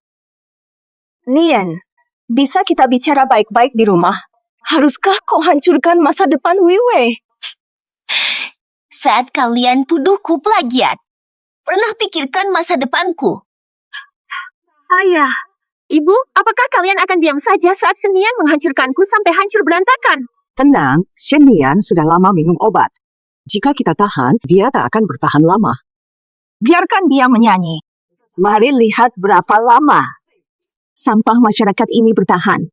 Nian, bisa kita bicara baik-baik di rumah? Haruskah kau hancurkan masa depan Weiwei?
Saat kalian tuduhku plagiat, pernah pikirkan masa depanku?
Ayah, Ibu, apakah kalian akan diam saja saat Shen Nian menghancurkanku sampai hancur berantakan?
Tenang, Shen Nian sudah lama minum obat. Jika kita tahan, dia tak akan bertahan lama. Biarkan dia menyanyi. Mari lihat berapa lama sampah masyarakat ini bertahan.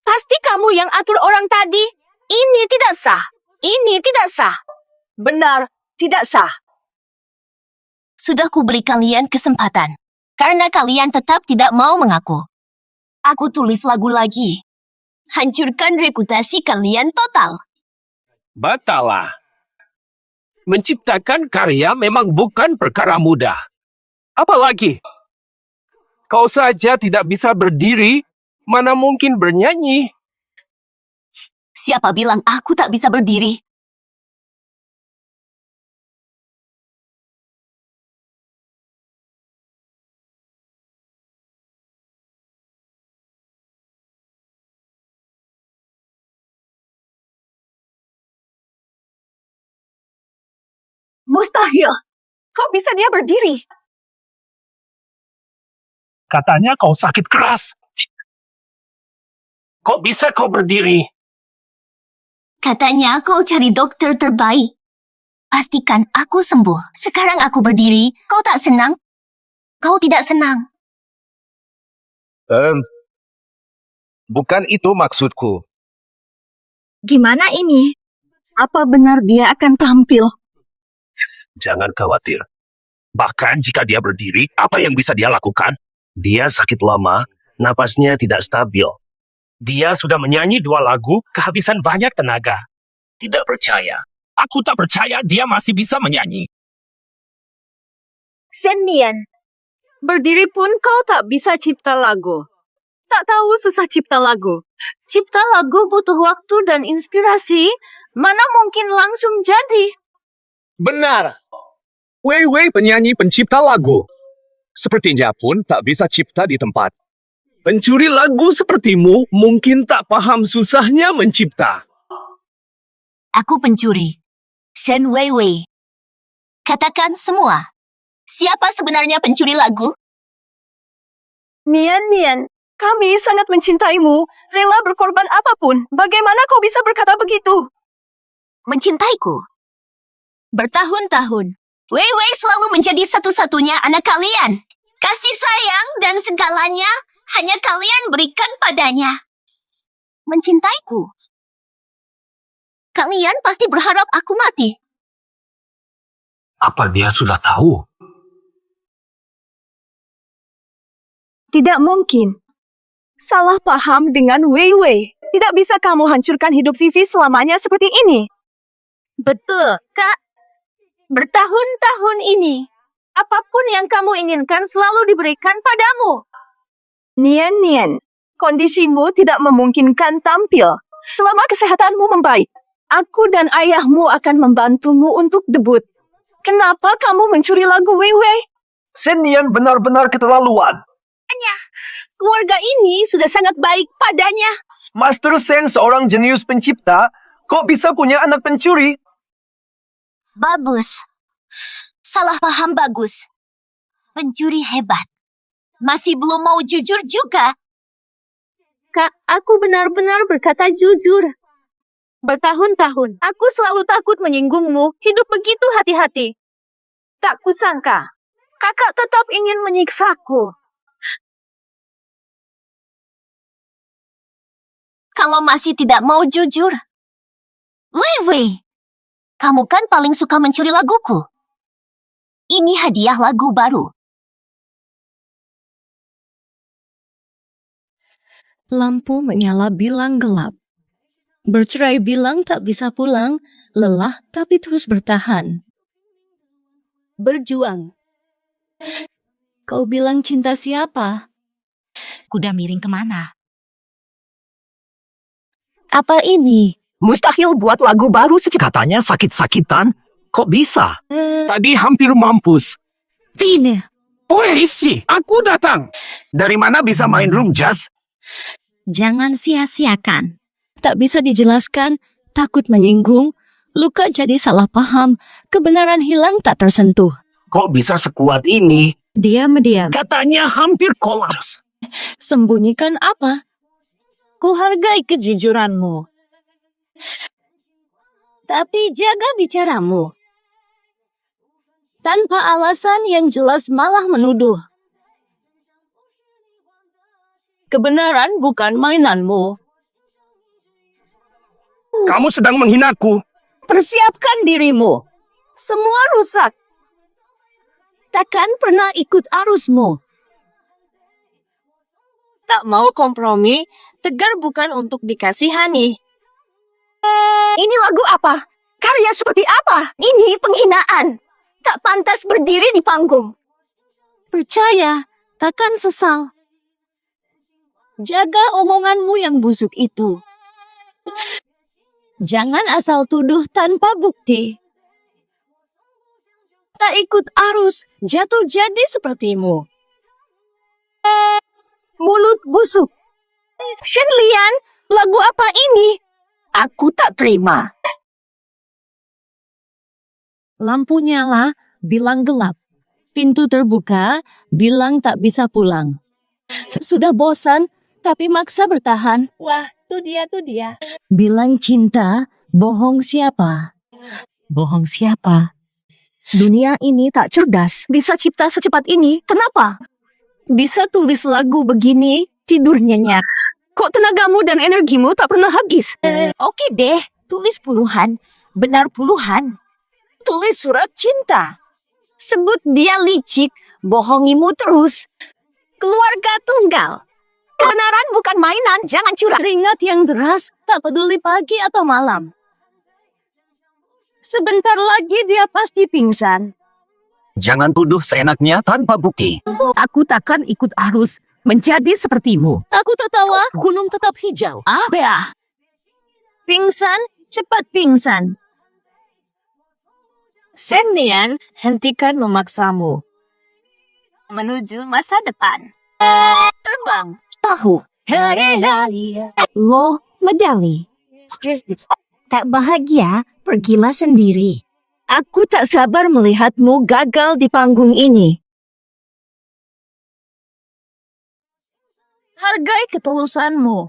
Pasti kamu yang atur orang tadi. Ini tidak sah. Ini tidak sah.
Benar, tidak sah. Sudah kuberi kalian kesempatan, karena kalian tetap tidak mau mengaku. Aku tulis lagu lagi. Hancurkan reputasi kalian total.
Batalah. Menciptakan karya memang bukan perkara mudah. Apalagi, kau saja tidak bisa berdiri, mana mungkin bernyanyi?
Siapa bilang aku tak bisa berdiri?
Mustahil. Kok bisa dia berdiri?
Katanya kau sakit keras.
Kok bisa kau berdiri?
Katanya kau cari dokter terbaik. Pastikan aku sembuh. Sekarang aku berdiri. Kau tak senang? Kau tidak senang.
Bukan itu maksudku.
Gimana ini? Apa benar dia akan tampil?
Jangan khawatir. Bahkan jika dia berdiri, apa yang bisa dia lakukan? Dia sakit lama, Napasnya tidak stabil. Dia sudah menyanyi 2 lagu, kehabisan banyak tenaga. Tidak percaya. Aku tak percaya dia masih bisa menyanyi.
Shen Nian, berdiri pun kau tak bisa cipta lagu. Tak tahu susah cipta lagu. Cipta lagu butuh waktu dan inspirasi, mana mungkin langsung jadi.
Benar. Wei Wei penyanyi pencipta lagu. Sepertinya pun tak bisa cipta di tempat. Pencuri lagu sepertimu mungkin tak paham susahnya mencipta.
Aku pencuri. Shen Weiwei. Katakan semua. Siapa sebenarnya pencuri lagu?
Nian, kami sangat mencintaimu, rela berkorban apapun. Bagaimana kau bisa berkata begitu?
Mencintaiku? Bertahun-tahun, Weiwei selalu menjadi satu-satunya anak kalian. Kasih sayang dan segalanya hanya kalian berikan padanya. Mencintaiku? Kalian pasti berharap aku mati.
Apa dia sudah tahu?
Tidak mungkin. Salah paham dengan Wei Wei. Tidak bisa kamu hancurkan hidup Vivi selamanya seperti ini. Betul, Kak. Bertahun-tahun ini, apapun yang kamu inginkan selalu diberikan padamu. Nian, kondisimu tidak memungkinkan tampil. Selama kesehatanmu membaik, aku dan ayahmu akan membantumu untuk debut. Kenapa kamu mencuri lagu Wei Wei?
Shen Nian benar-benar keterlaluan.
Keluarga ini sudah sangat baik padanya.
Master Shen seorang jenius pencipta, kok bisa punya anak pencuri?
Bagus. Salah paham bagus. Pencuri hebat. Masih belum mau jujur juga.
Kak, aku benar-benar berkata jujur. Bertahun-tahun, aku selalu takut menyinggungmu, hidup begitu hati-hati. Tak kusangka, kakak tetap ingin menyiksaku.
Kalau masih tidak mau jujur. Wei, kamu kan paling suka mencuri laguku. Ini hadiah lagu baru.
Lampu menyala bilang gelap. Bercerai bilang tak bisa pulang, lelah tapi terus bertahan. Berjuang. Kau bilang cinta siapa?
Kuda miring kemana?
Apa ini?
Mustahil buat lagu baru katanya sakit-sakitan. Kok bisa? Tadi hampir mampus.
Tidak.
Polisi, aku datang. Dari mana bisa main room jazz?
Jangan sia-siakan. Tak bisa dijelaskan, takut menyinggung, luka jadi salah paham, kebenaran hilang tak tersentuh.
Kok bisa sekuat ini?
Diam-diam.
Katanya hampir kolaps.
Sembunyikan apa? Kuhargai kejujuranmu. Tapi jaga bicaramu. Tanpa alasan yang jelas malah menuduh. Kebenaran bukan mainanmu.
Kamu sedang menghinaku.
Persiapkan dirimu. Semua rusak. Takkan pernah ikut arusmu. Tak mau kompromi, tegar bukan untuk dikasihani.
Ini lagu apa? Karya seperti apa? Ini penghinaan. Tak pantas berdiri di panggung.
Percaya, takkan sesal. Jaga omonganmu yang busuk itu. Jangan asal tuduh tanpa bukti. Tak ikut arus, jatuh jadi sepertimu.
Mulut busuk. Shen Lian, lagu apa ini? Aku tak terima.
Lampu nyala, bilang gelap. Pintu terbuka, bilang tak bisa pulang. Sudah bosan, tapi maksa bertahan.
Wah, tuh dia.
Bilang cinta, bohong siapa? Bohong siapa? Dunia ini tak cerdas.
Bisa cipta secepat ini, kenapa?
Bisa tulis lagu begini, tidur nyenyak.
Kok tenagamu dan energimu tak pernah habis? Oke deh, tulis puluhan. Benar puluhan. Tulis surat cinta. Sebut dia licik, bohongimu terus. Keluarga tunggal.
Kebenaran bukan mainan, jangan curang. Keringat yang deras, tak peduli pagi atau malam. Sebentar lagi dia pasti pingsan.
Jangan tuduh seenaknya tanpa bukti.
Aku takkan ikut arus menjadi sepertimu.
Aku tertawa, gunung tetap hijau.
Bea.
Pingsan, cepat pingsan. Shen Nian, hentikan memaksamu. Menuju masa depan. Terbang.
Tahu.
Lo, medali. Tak bahagia, pergilah sendiri.
Aku tak sabar melihatmu gagal di panggung ini. Hargai ketulusanmu.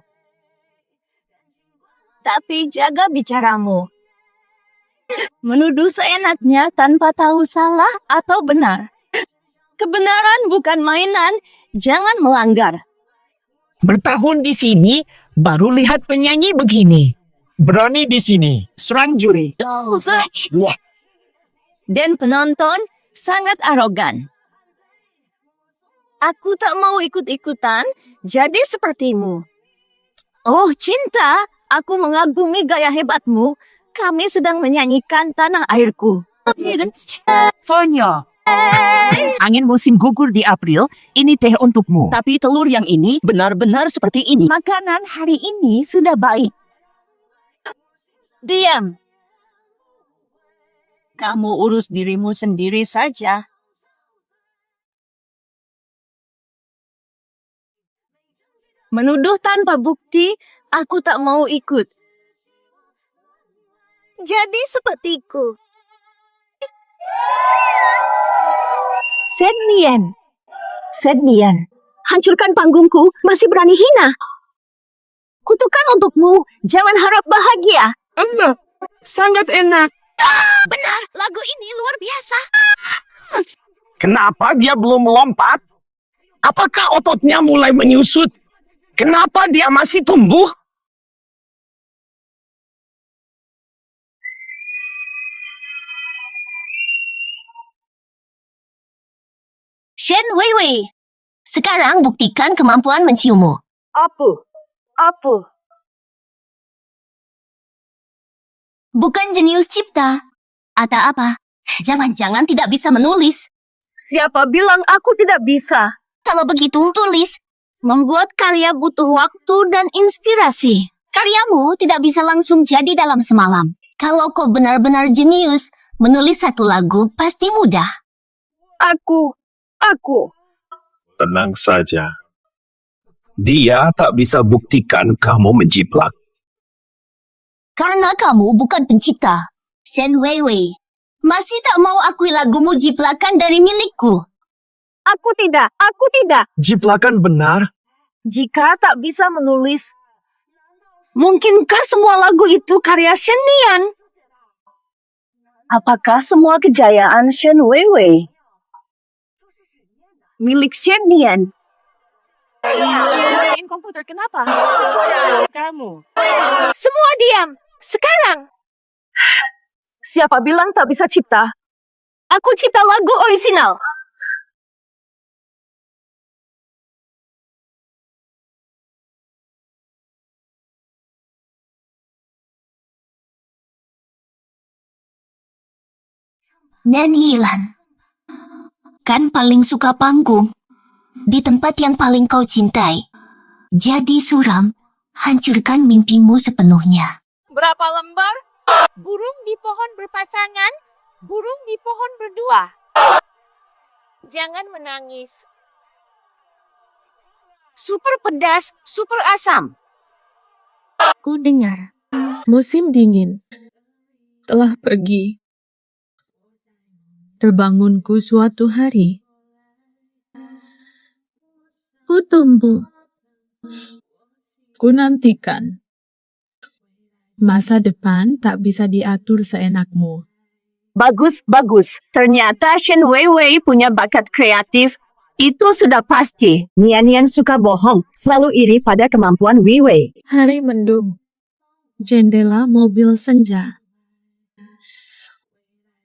Tapi jaga bicaramu. Menuduh seenaknya tanpa tahu salah atau benar. Kebenaran bukan mainan, jangan melanggar.
Bertahun di sini, baru lihat penyanyi begini. Berani di sini, serang juri.
Dan penonton sangat arogan. Aku tak mau ikut-ikutan jadi sepertimu. Oh cinta, aku mengagumi gaya hebatmu. Kami sedang menyanyikan tanah airku.
Fonyo. Angin musim gugur di April, ini teh untukmu.
Tapi telur yang ini benar-benar seperti ini. Makanan hari ini sudah baik. Diam. Kamu urus dirimu sendiri saja. Menuduh tanpa bukti, aku tak mau ikut. Jadi sepertiku.
Shen Nian, hancurkan panggungku, masih berani hina.
Kutukan untukmu, jangan harap bahagia.
Enak, sangat enak.
Benar, lagu ini luar biasa.
Kenapa dia belum melompat? Apakah ototnya mulai menyusut? Kenapa dia masih tumbuh?
Shen Weiwei, sekarang buktikan kemampuan menciummu.
Apa?
Bukan jenius cipta. Atau apa? Jangan-jangan tidak bisa menulis.
Siapa bilang aku tidak bisa?
Kalau begitu, tulis. Membuat karya butuh waktu dan inspirasi. Karyamu tidak bisa langsung jadi dalam semalam. Kalau kau benar-benar jenius, menulis satu lagu pasti mudah.
Aku.
Tenang saja. Dia tak bisa buktikan kamu menjiplak.
Karena kamu bukan pencipta. Shen Weiwei, masih tak mau akui lagumu jiplakan dari milikku.
Aku tidak.
Jiplakan benar.
Jika tak bisa menulis, mungkinkah semua lagu itu karya Shen Nian? Apakah semua kejayaan Shen Weiwei milik Shen Nian? Komputer kenapa? Kamu. Semua diam. Sekarang. Siapa bilang tak bisa cipta? Aku cipta lagu orisinal.
Nyanyilan. Kan paling suka panggung. Di tempat yang paling kau cintai. Jadi suram, hancurkan mimpimu sepenuhnya.
Berapa lembar? Burung di pohon berpasangan, burung di pohon berdua. Jangan menangis.
Super pedas, super asam.
Aku dengar musim dingin telah pergi. Terbangunku suatu hari. Ku tumbuh. Ku nantikan. Masa depan tak bisa diatur seenakmu.
Bagus. Ternyata Shen Weiwei punya bakat kreatif. Itu sudah pasti. Nian suka bohong, selalu iri pada kemampuan Weiwei.
Hari mendung. Jendela mobil senja.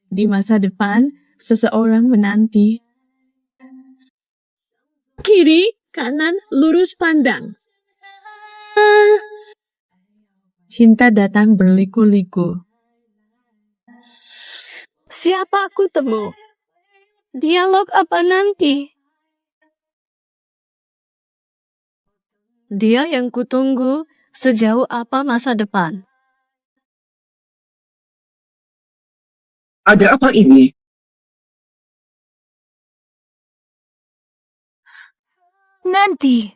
Di masa depan, seseorang menanti. Kiri,
kanan lurus pandang. Cinta datang berliku-liku. Siapa aku temu? Dialog apa nanti? Dia yang kutunggu, sejauh apa masa depan?
Ada apa ini?
Nanti.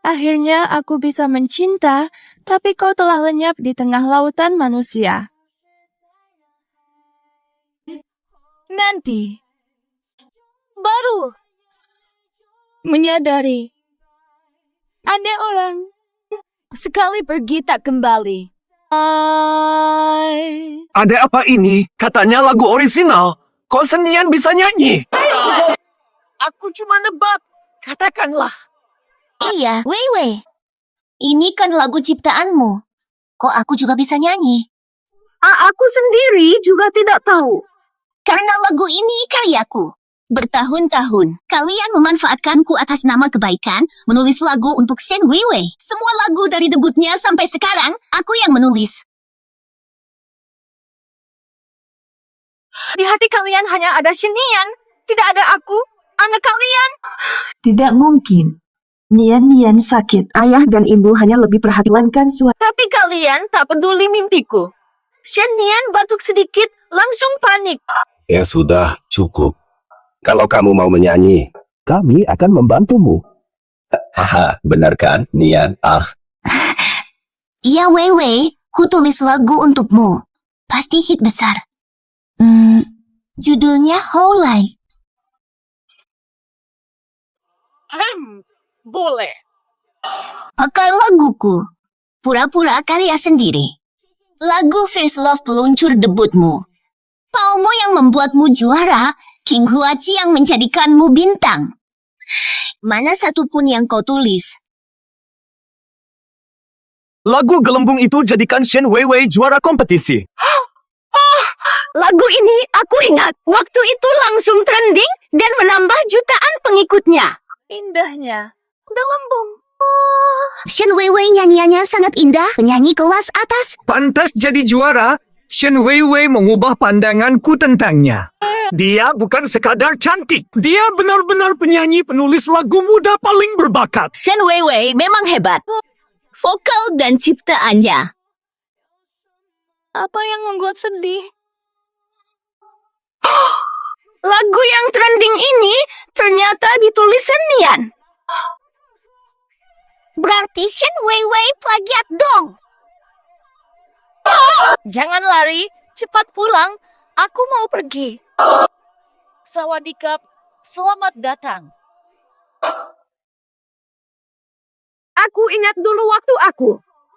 Akhirnya aku bisa mencinta, tapi kau telah lenyap di tengah lautan manusia. Nanti. Baru. Menyadari. Ada orang. Sekali pergi tak kembali.
Ada apa ini? Katanya lagu orisinal. Kok Senian bisa nyanyi?
Aku cuma nebak. Katakanlah.
Iya, Weiwei. Ini kan lagu ciptaanmu. Kok aku juga bisa nyanyi?
Aku sendiri juga tidak tahu.
Karena lagu ini karyaku. Bertahun-tahun, kalian memanfaatkanku atas nama kebaikan, menulis lagu untuk Shen Weiwei. Semua lagu dari debutnya sampai sekarang, aku yang menulis.
Di hati kalian hanya ada Shenian, tidak ada aku, anak kalian.
Tidak mungkin. Nian sakit. Ayah dan ibu hanya lebih perhatikan suara.
Tapi kalian tak peduli mimpiku. Shenian batuk sedikit, langsung panik.
Ya sudah, cukup. Kalau kamu mau menyanyi, kami akan membantumu. Haha, benar kan, Nian?
Iya, Weiwei, ku tulis lagu untukmu. Pasti hit besar. Judulnya Houlai.
Boleh.
Pakai laguku. Pura-pura karya sendiri. Lagu First Love peluncur debutmu. Paumo yang membuatmu juara, King Huachi yang menjadikanmu bintang. Mana satupun yang kau tulis?
Lagu Gelembung itu jadikan Shen Weiwei juara kompetisi.
Lagu ini aku ingat. Waktu itu langsung trending dan menambah jutaan pengikutnya. Indahnya. Gelembung.
Shen Weiwei nyanyiannya sangat indah, penyanyi kelas atas.
Pantas jadi juara, Shen Weiwei mengubah pandanganku tentangnya. Dia bukan sekadar cantik. Dia benar-benar penyanyi penulis lagu muda paling berbakat.
Shen Weiwei memang hebat. Vokal dan ciptaannya.
Apa yang membuat sedih? Lagu yang trending ini ternyata ditulis Senian.
Berarti Shen Weiwei plagiat dong.
Jangan lari, cepat pulang. Aku mau pergi. Sawadikap, selamat datang.
Aku ingat dulu waktu aku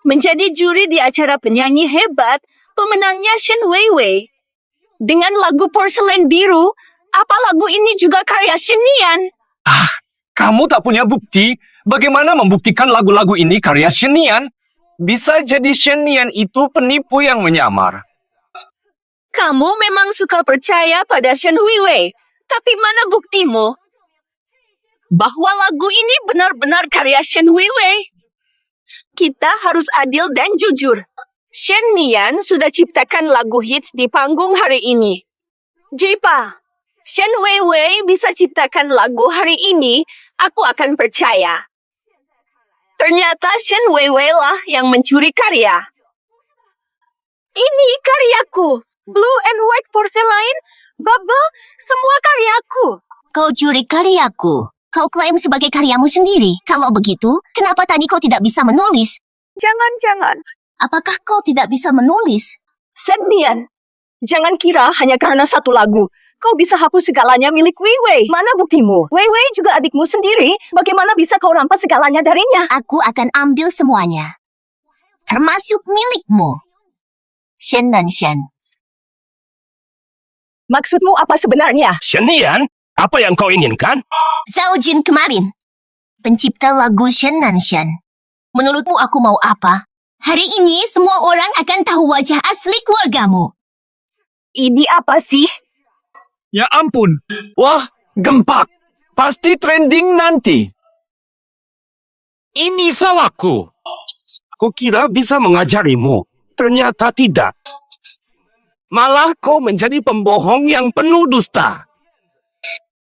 menjadi juri di acara penyanyi hebat, pemenangnya Shen Weiwei. Dengan lagu Porselen Biru, apa lagu ini juga karya Shenian?
Kamu tak punya bukti? Bagaimana membuktikan lagu-lagu ini karya Shenian? Bisa jadi Shenian itu penipu yang menyamar.
Kamu memang suka percaya pada Shen Weiwei, tapi mana buktimu? Bahwa lagu ini benar-benar karya Shen Weiwei. Kita harus adil dan jujur. Shenian sudah ciptakan lagu hits di panggung hari ini. Jika Shen Weiwei bisa ciptakan lagu hari ini, aku akan percaya. Ternyata Shen Weiwei lah yang mencuri karya. Ini karyaku. Blue and White Porcelain, Bubble, semua karyaku.
Kau curi karyaku. Kau klaim sebagai karyamu sendiri. Kalau begitu, kenapa tadi kau tidak bisa menulis?
Jangan-jangan.
Apakah kau tidak bisa menulis?
Shenian, jangan kira hanya karena satu lagu. Kau bisa hapus segalanya milik Weiwei. Mana buktimu? Weiwei juga adikmu sendiri. Bagaimana bisa kau rampas segalanya darinya?
Aku akan ambil semuanya. Termasuk milikmu. Shen dan Shen.
Maksudmu apa sebenarnya?
Shenian, apa yang kau inginkan?
Zhao Jin kemarin. Pencipta lagu Shen dan Shen. Menurutmu aku mau apa? Hari ini semua orang akan tahu wajah asli keluargamu.
Ini apa sih?
Ya ampun.
Wah, gempak.
Pasti trending nanti.
Ini salahku. Kukira bisa mengajarimu. Ternyata tidak. Malah kau menjadi pembohong yang penuh dusta.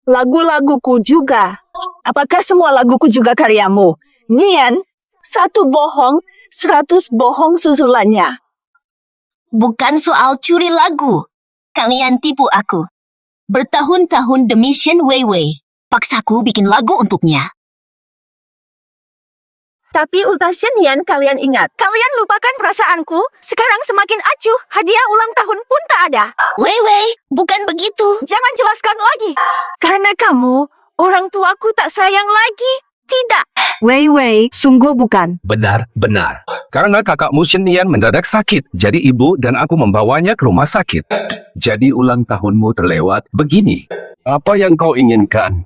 Lagu-laguku juga. Apakah semua laguku juga karyamu? Nian, 1 bohong, 100 bohong susulannya.
Bukan soal curi lagu. Kalian tipu aku. Bertahun-tahun demi Shen Weiwei. Paksaku bikin lagu untuknya.
Tapi ultah Shen kalian ingat. Kalian lupakan perasaanku. Sekarang semakin acuh. Hadiah ulang tahun pun tak ada.
Weiwei, bukan begitu.
Jangan jelaskan lagi. Karena kamu, orang tuaku tak sayang lagi. Tidak.
Weiwei, sungguh bukan.
Benar. Karena kakakmu Shen Nian mendadak sakit, jadi ibu dan aku membawanya ke rumah sakit. Jadi ulang tahunmu terlewat begini.
Apa yang kau inginkan?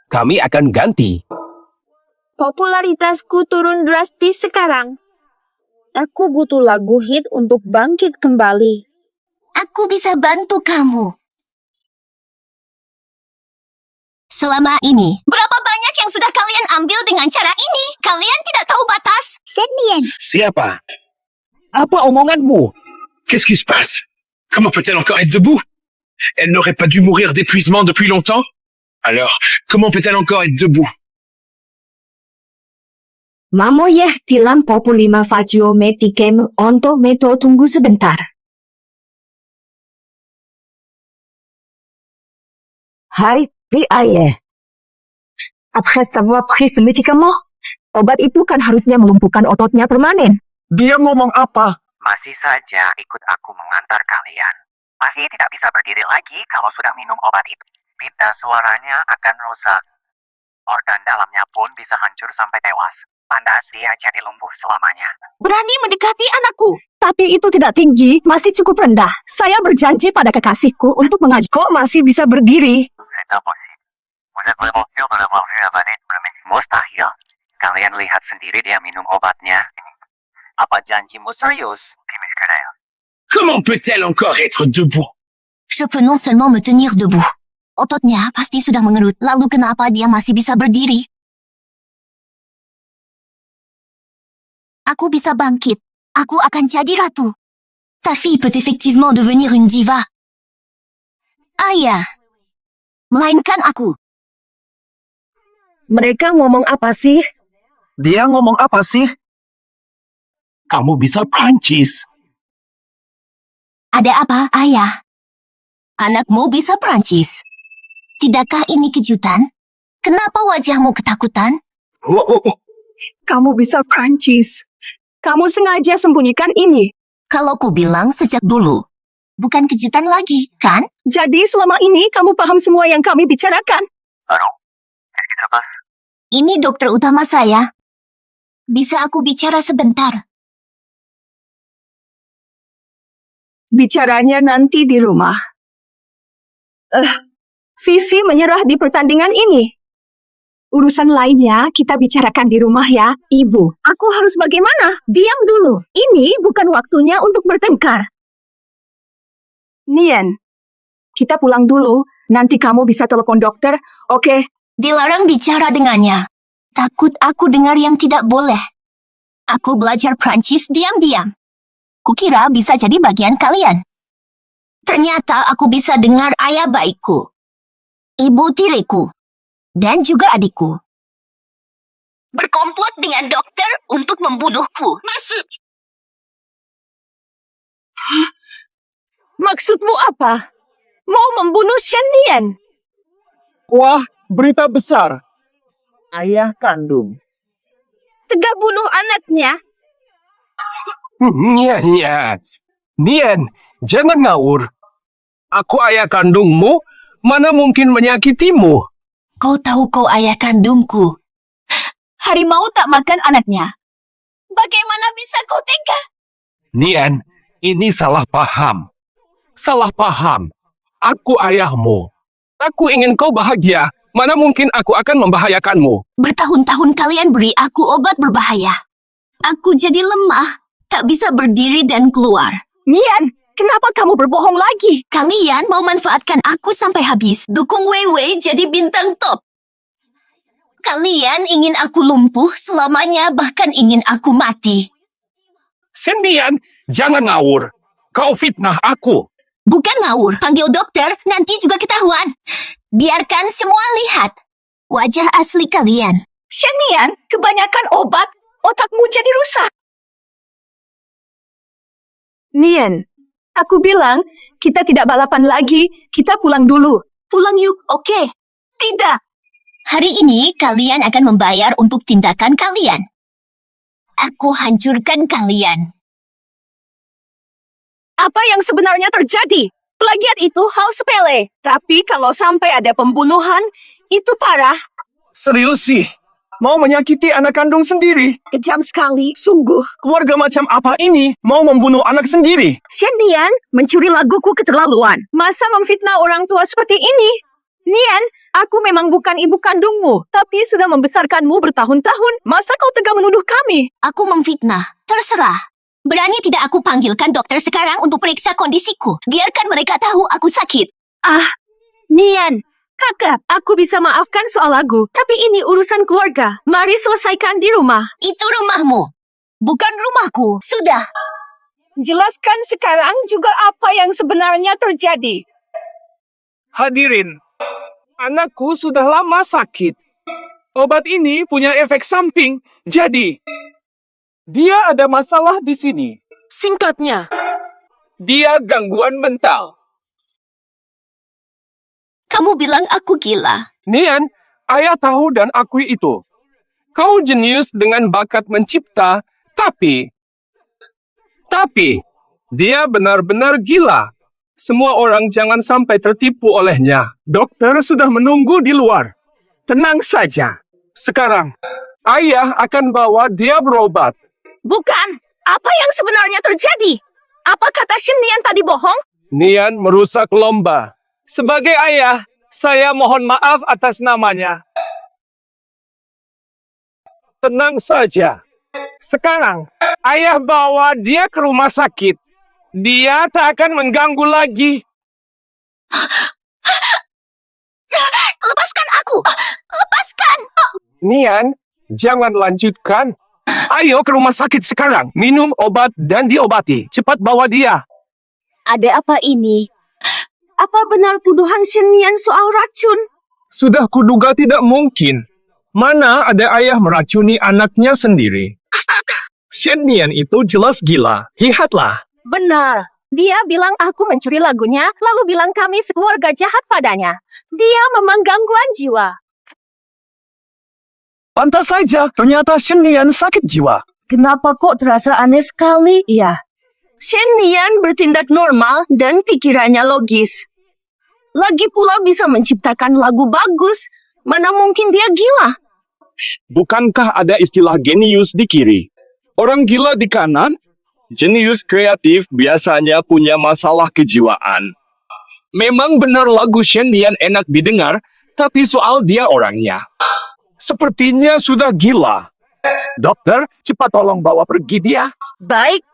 Kami akan ganti.
Popularitasku turun drastis sekarang. Aku butuh lagu hit untuk bangkit kembali.
Aku bisa bantu kamu. Selama ini, berapa banyak yang sudah kalian ambil dengan cara ini? Kalian tidak tahu batas.
Shen Nian.
Siapa? Apa omonganmu?
Qu'est-ce qui se passe? Comment peut-elle encore être debout? Elle n'aurait pas dû mourir d'épuisement depuis longtemps? Alors, comment peut-elle encore être debout?
Mamoyeh tilam populima fajio metikem onto meto tunggu sebentar. Hai, Piaye. Après avoir pris ce médicament, obat itu kan harusnya melumpuhkan ototnya permanen.
Dia ngomong apa?
Masih saja ikut aku mengantar kalian. Masih tidak bisa berdiri lagi kalau sudah minum obat itu. Pita suaranya akan rusak. Organ dalamnya pun bisa hancur sampai tewas. Pantas dia jadi lumpuh selamanya.
Berani mendekati anakku. Tapi itu tidak tinggi, masih cukup rendah. Saya berjanji pada kekasihku untuk mengajak. Kok masih bisa berdiri?
Mustahil. Kalian lihat sendiri dia minum obatnya. Apa janjimu serius?
Comment peut-elle encore être debout?
Je peux non seulement me tenir debout. Ototnya pasti sudah mengerut. Lalu kenapa dia masih bisa berdiri? Aku bisa bangkit. Aku akan jadi ratu. Ta fille peut effectivement devenir une diva. Ayah. Melainkan aku.
Mereka ngomong apa sih?
Dia ngomong apa sih?
Kamu bisa Prancis.
Ada apa, ayah? Anakmu bisa Prancis. Tidakkah ini kejutan? Kenapa wajahmu ketakutan?
Kamu bisa Prancis. Kamu sengaja sembunyikan ini.
Kalau ku bilang sejak dulu. Bukan kejutan lagi, kan?
Jadi selama ini kamu paham semua yang kami bicarakan.
Ini dokter utama saya. Bisa aku bicara sebentar?
Bicaranya nanti di rumah. Vivi menyerah di pertandingan ini. Urusan lainnya kita bicarakan di rumah ya, Ibu. Aku harus bagaimana? Diam dulu. Ini bukan waktunya untuk bertengkar. Nian, kita pulang dulu. Nanti kamu bisa telepon dokter, oke?
Dilarang bicara dengannya. Takut aku dengar yang tidak boleh. Aku belajar Prancis diam-diam. Kukira bisa jadi bagian kalian. Ternyata aku bisa dengar ayah baikku. Ibu tiriku. Dan juga adikku. Berkomplot dengan dokter untuk membunuhku. Masuk.
Maksudmu apa? Mau membunuh Shen Nian?
Wah, berita besar. Ayah kandung.
Tega bunuh anaknya.
Nian, jangan ngawur. Aku ayah kandungmu, mana mungkin menyakitimu?
Kau tahu kau ayah kandungku. Harimau tak makan anaknya. Bagaimana bisa kau tega?
Nian, ini salah paham. Salah paham. Aku ayahmu. Aku ingin kau bahagia. Mana mungkin aku akan membahayakanmu?
Bertahun-tahun kalian beri aku obat berbahaya. Aku jadi lemah. Tak bisa berdiri dan keluar.
Nian,
Kenapa kamu berbohong lagi? Kalian mau manfaatkan aku sampai habis. Dukung Wei jadi bintang top. Kalian ingin aku lumpuh selamanya, bahkan ingin aku mati.
Shen Nian, jangan ngawur. Kau fitnah aku.
Bukan ngawur, panggil dokter, nanti juga ketahuan. Biarkan semua lihat wajah asli kalian.
Shen Nian, kebanyakan obat, otakmu jadi rusak. Nian, aku bilang, kita tidak balapan lagi, kita pulang dulu.
Pulang yuk, oke? Tidak. Hari ini kalian akan membayar untuk tindakan kalian. Aku hancurkan kalian.
Apa yang sebenarnya terjadi? Plagiat itu hal sepele. Tapi kalau sampai ada pembunuhan, itu parah.
Serius sih? Mau menyakiti anak kandung sendiri?
Kejam sekali, sungguh.
Keluarga macam apa ini mau membunuh anak sendiri?
Shen Nian mencuri laguku keterlaluan. Masa memfitnah orang tua seperti ini? Nian, aku memang bukan ibu kandungmu, tapi sudah membesarkanmu bertahun-tahun. Masa kau tega menuduh kami?
Aku memfitnah. Terserah. Berani tidak aku panggilkan dokter sekarang untuk periksa kondisiku. Biarkan mereka tahu aku sakit.
Nian, kakak, aku bisa maafkan soal lagu, tapi ini urusan keluarga. Mari selesaikan di rumah.
Itu rumahmu, bukan rumahku. Sudah.
Jelaskan sekarang juga apa yang sebenarnya terjadi.
Hadirin, anakku sudah lama sakit. Obat ini punya efek samping, jadi dia ada masalah di sini.
Singkatnya, dia gangguan mental.
Kamu bilang aku gila.
Nian, ayah tahu dan akui itu. Kau jenius dengan bakat mencipta, tapi dia benar-benar gila. Semua orang jangan sampai tertipu olehnya.
Dokter sudah menunggu di luar. Tenang saja.
Sekarang, ayah akan bawa dia berobat.
Bukan. Apa yang sebenarnya terjadi? Apa kata Shen Nian tadi bohong?
Nian merusak lomba.
Sebagai ayah, saya mohon maaf atas namanya.
Tenang saja.
Sekarang, ayah bawa dia ke rumah sakit. Dia tak akan mengganggu lagi.
Lepaskan aku! Lepaskan!
Nian, jangan lanjutkan. Ayo ke rumah sakit sekarang. Minum obat dan diobati. Cepat bawa dia.
Ada apa ini? Apa benar tuduhan Shen Nian soal racun?
Sudah kuduga tidak mungkin. Mana ada ayah meracuni anaknya sendiri?
Astaga!
Shen Nian itu jelas gila. Lihatlah.
Benar. Dia bilang aku mencuri lagunya, lalu bilang kami sekeluarga jahat padanya. Dia memang gangguan jiwa.
Pantas saja, ternyata Shen Nian sakit jiwa.
Kenapa kok terasa aneh sekali, ya?
Shen Nian bertindak normal dan pikirannya logis. Lagi pula bisa menciptakan lagu bagus. Mana mungkin dia gila?
Bukankah ada istilah genius di kiri? Orang gila di kanan? Jenius kreatif biasanya punya masalah kejiwaan. Memang benar lagu Shen Nian enak didengar, tapi soal dia orangnya. Sepertinya sudah gila. Dokter, cepat tolong bawa pergi dia.
Baik.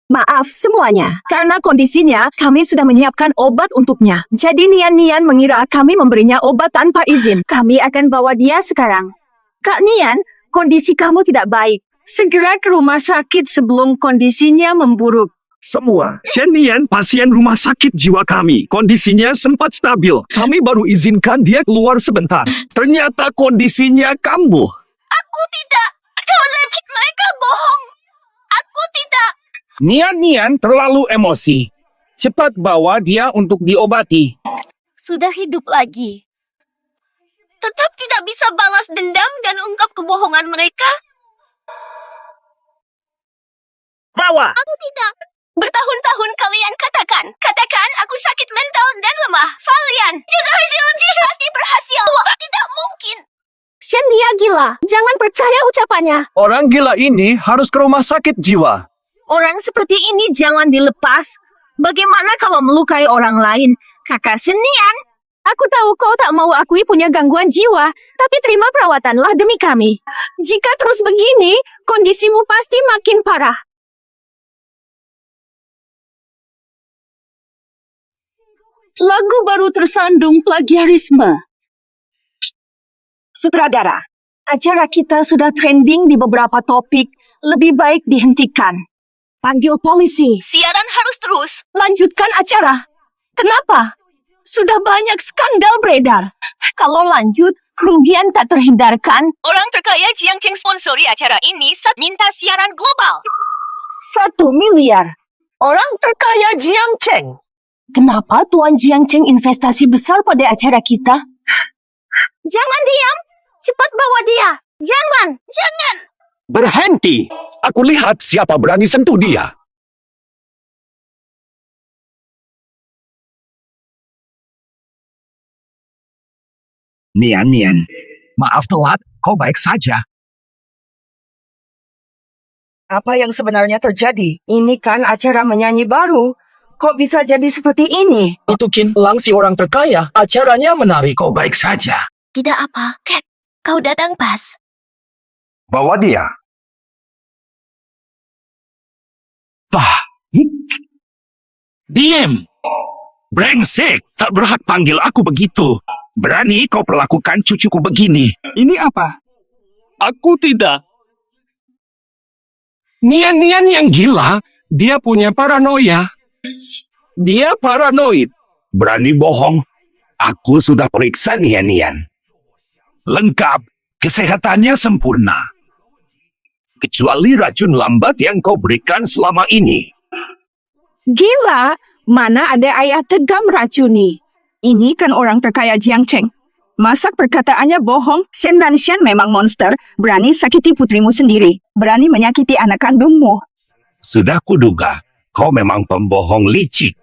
Maaf semuanya. Karena kondisinya, kami sudah menyiapkan obat untuknya. Jadi Nian mengira kami memberinya obat tanpa izin. Kami akan bawa dia sekarang. Kak Nian, kondisi kamu tidak baik.
Segera ke rumah sakit sebelum kondisinya memburuk.
Semua, Shen Nian pasien rumah sakit jiwa kami. Kondisinya sempat stabil. Kami baru izinkan dia keluar sebentar. Ternyata kondisinya kambuh.
Aku tidak. Kau sakit, mereka bohong. Aku tidak.
Nian terlalu emosi. Cepat bawa dia untuk diobati.
Sudah hidup lagi. Tetap tidak bisa balas dendam dan ungkap kebohongan mereka.
Bawa!
Aku tidak. Bertahun-tahun kalian katakan aku sakit mental dan lemah. Kalian tidak hasil pasti berhasil. Tidak mungkin.
Shen dia gila. Jangan percaya ucapannya.
Orang gila ini harus ke rumah sakit jiwa.
Orang seperti ini jangan dilepas. Bagaimana kalau melukai orang lain? Kakak Shen Nian. Aku tahu kau tak mau akui punya gangguan jiwa, tapi terima perawatanlah demi kami. Jika terus begini, kondisimu pasti makin parah.
Lagu baru tersandung plagiarisme. Sutradara, acara kita sudah trending di beberapa topik. Lebih baik dihentikan. Panggil polisi.
Siaran harus terus.
Lanjutkan acara. Kenapa? Sudah banyak skandal beredar. Kalau lanjut, kerugian tak terhindarkan.
Orang terkaya Jiang Cheng sponsori acara ini saat minta siaran global.
1 miliar. Orang terkaya Jiang Cheng. Kenapa Tuan Jiang Cheng investasi besar pada acara kita?
Jangan diam. Cepat bawa dia. Jangan.
Berhenti! Aku lihat siapa berani sentuh dia.
Nian, maaf telat, kau baik saja.
Apa yang sebenarnya terjadi? Ini kan acara menyanyi baru. Kok bisa jadi seperti ini?
Itu Qin Lang si orang terkaya. Acaranya menarik.
Kau baik saja.
Tidak apa, Cat. Kau datang pas.
Bawa dia.
Diam! Brengsek, tak berhak panggil aku begitu. Berani kau perlakukan cucuku begini.
Ini apa? Aku tidak. Nian yang gila, dia punya paranoia. Dia paranoid.
Berani bohong. Aku sudah periksa Nian. Lengkap, kesehatannya sempurna. Kecuali racun lambat yang kau berikan selama ini.
Gila, mana ada ayah tegam racuni. Ini kan orang terkaya Jiang Cheng. Masak perkataannya bohong. Shen dan Shen memang monster. Berani sakiti putrimu sendiri. Berani menyakiti anak kandungmu.
Sudah kuduga, kau memang pembohong licik.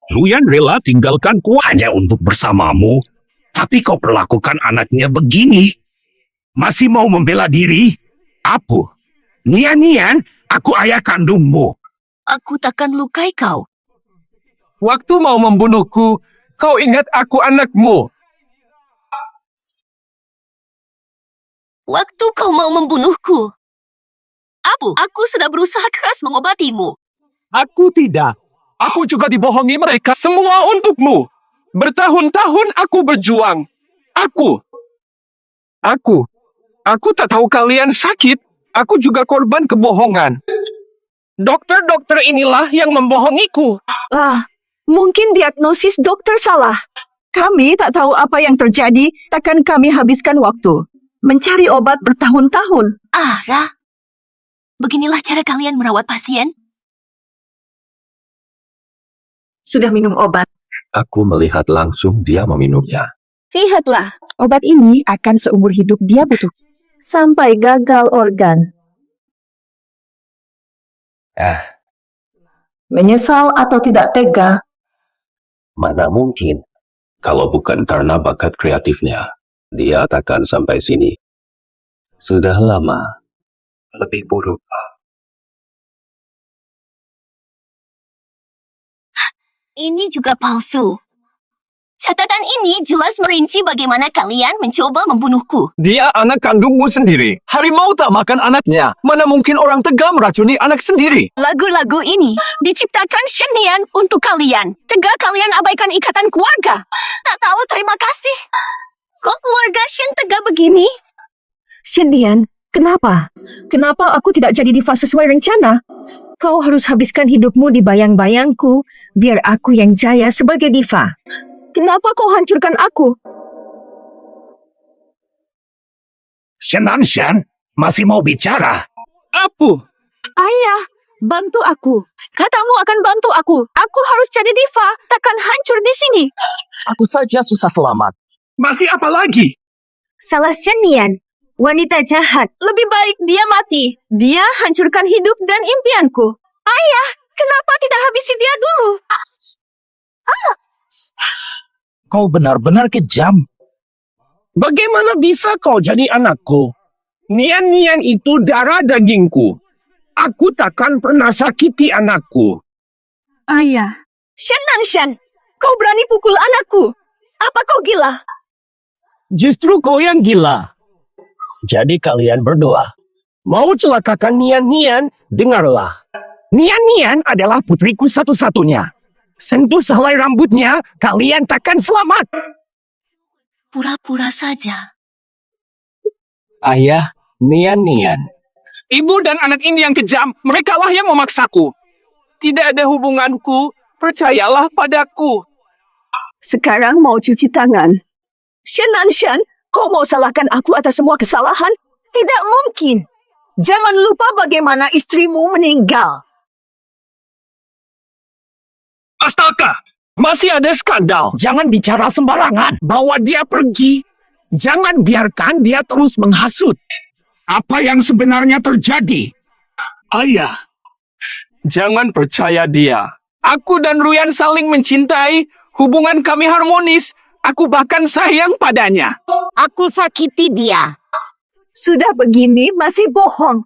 Luyan rela tinggalkanku hanya untuk bersamamu. Tapi kau perlakukan anaknya begini. Masih mau membela diri? Apu. Nian, aku ayah kandungmu.
Aku takkan lukai kau.
Waktu mau membunuhku, kau ingat aku anakmu.
Waktu kau mau membunuhku. Abu, aku sudah berusaha keras mengobatimu.
Aku tidak. Aku juga dibohongi mereka. Semua untukmu. Bertahun-tahun aku berjuang. Aku tak tahu kalian sakit. Aku juga korban kebohongan. Dokter-dokter inilah yang membohongiku.
Mungkin diagnosis dokter salah. Kami tak tahu apa yang terjadi, takkan kami habiskan waktu. Mencari obat bertahun-tahun.
Ra. Beginilah cara kalian merawat pasien?
Sudah minum obat.
Aku melihat langsung dia meminumnya.
Lihatlah, obat ini akan seumur hidup dia butuh. Sampai gagal organ. Menyesal atau tidak tega?
Mana mungkin. Kalau bukan karena bakat kreatifnya, dia takkan sampai sini. Sudah lama. Lebih buruk.
Ini juga palsu. Catatan ini jelas merinci bagaimana kalian mencoba membunuhku.
Dia anak kandungmu sendiri. Harimau tak makan anaknya. Mana mungkin orang tega meracuni anak sendiri?
Lagu-lagu ini diciptakan Shen Nian untuk kalian. Tega kalian abaikan ikatan keluarga. Tak tahu terima kasih. Kok keluarga Shen tega begini?
Shen Nian, kenapa? Kenapa aku tidak jadi diva sesuai rencana? Kau harus habiskan hidupmu di bayang-bayangku, biar aku yang jaya sebagai diva. Kenapa kau hancurkan aku?
Shen, masih mau bicara?
Apu.
Ayah, bantu aku. Katamu akan bantu aku. Aku harus jadi diva, takkan hancur di sini.
Aku saja susah selamat.
Masih apa lagi?
Salah Shen Nian. Wanita jahat. Lebih baik dia mati. Dia hancurkan hidup dan impianku. Ayah, kenapa tidak habisi dia dulu?
Kau benar-benar kejam.
Bagaimana bisa kau jadi anakku? Nian itu darah dagingku. Aku takkan pernah sakiti anakku.
Ayah. Shen, kau berani pukul anakku. Apa kau gila?
Justru kau yang gila. Jadi kalian berdua mau celakakan Nian, dengarlah. Nian adalah putriku satu-satunya.
Sentuh sehelai rambutnya, kalian takkan selamat.
Pura-pura saja.
Ayah, Nian.
Ibu dan anak ini yang kejam, merekalah yang memaksaku. Tidak ada hubunganku, percayalah padaku.
Sekarang mau cuci tangan. Shan, kau mau salahkan aku atas semua kesalahan? Tidak mungkin. Jangan lupa bagaimana istrimu meninggal.
Astaga, masih ada skandal. Jangan bicara sembarangan. Bawa dia pergi. Jangan biarkan dia terus menghasut. Apa yang sebenarnya terjadi?
Ayah, jangan percaya dia. Aku dan Ruyan saling mencintai, hubungan kami harmonis. Aku bahkan sayang padanya.
Aku sakiti dia. Sudah begini masih bohong.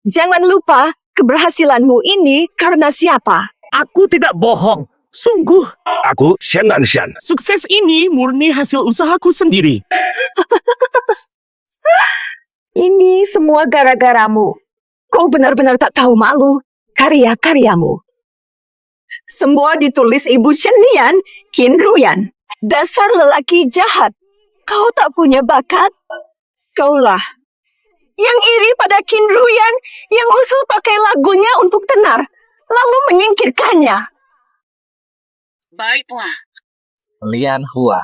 Jangan lupa, keberhasilanmu ini karena siapa?
Aku tidak bohong. Sungguh.
Aku Shan.
Sukses ini murni hasil usahaku sendiri.
Ini semua gara-garamu. Kau benar-benar tak tahu malu. Karya-karyamu. Semua ditulis Ibu Shen Qin Ruyan. Dasar lelaki jahat. Kau tak punya bakat. Kaulah yang iri pada Qin Ruyan yang usul pakai lagunya untuk tenar, lalu menyingkirkannya.
Baiklah.
Lian Hua.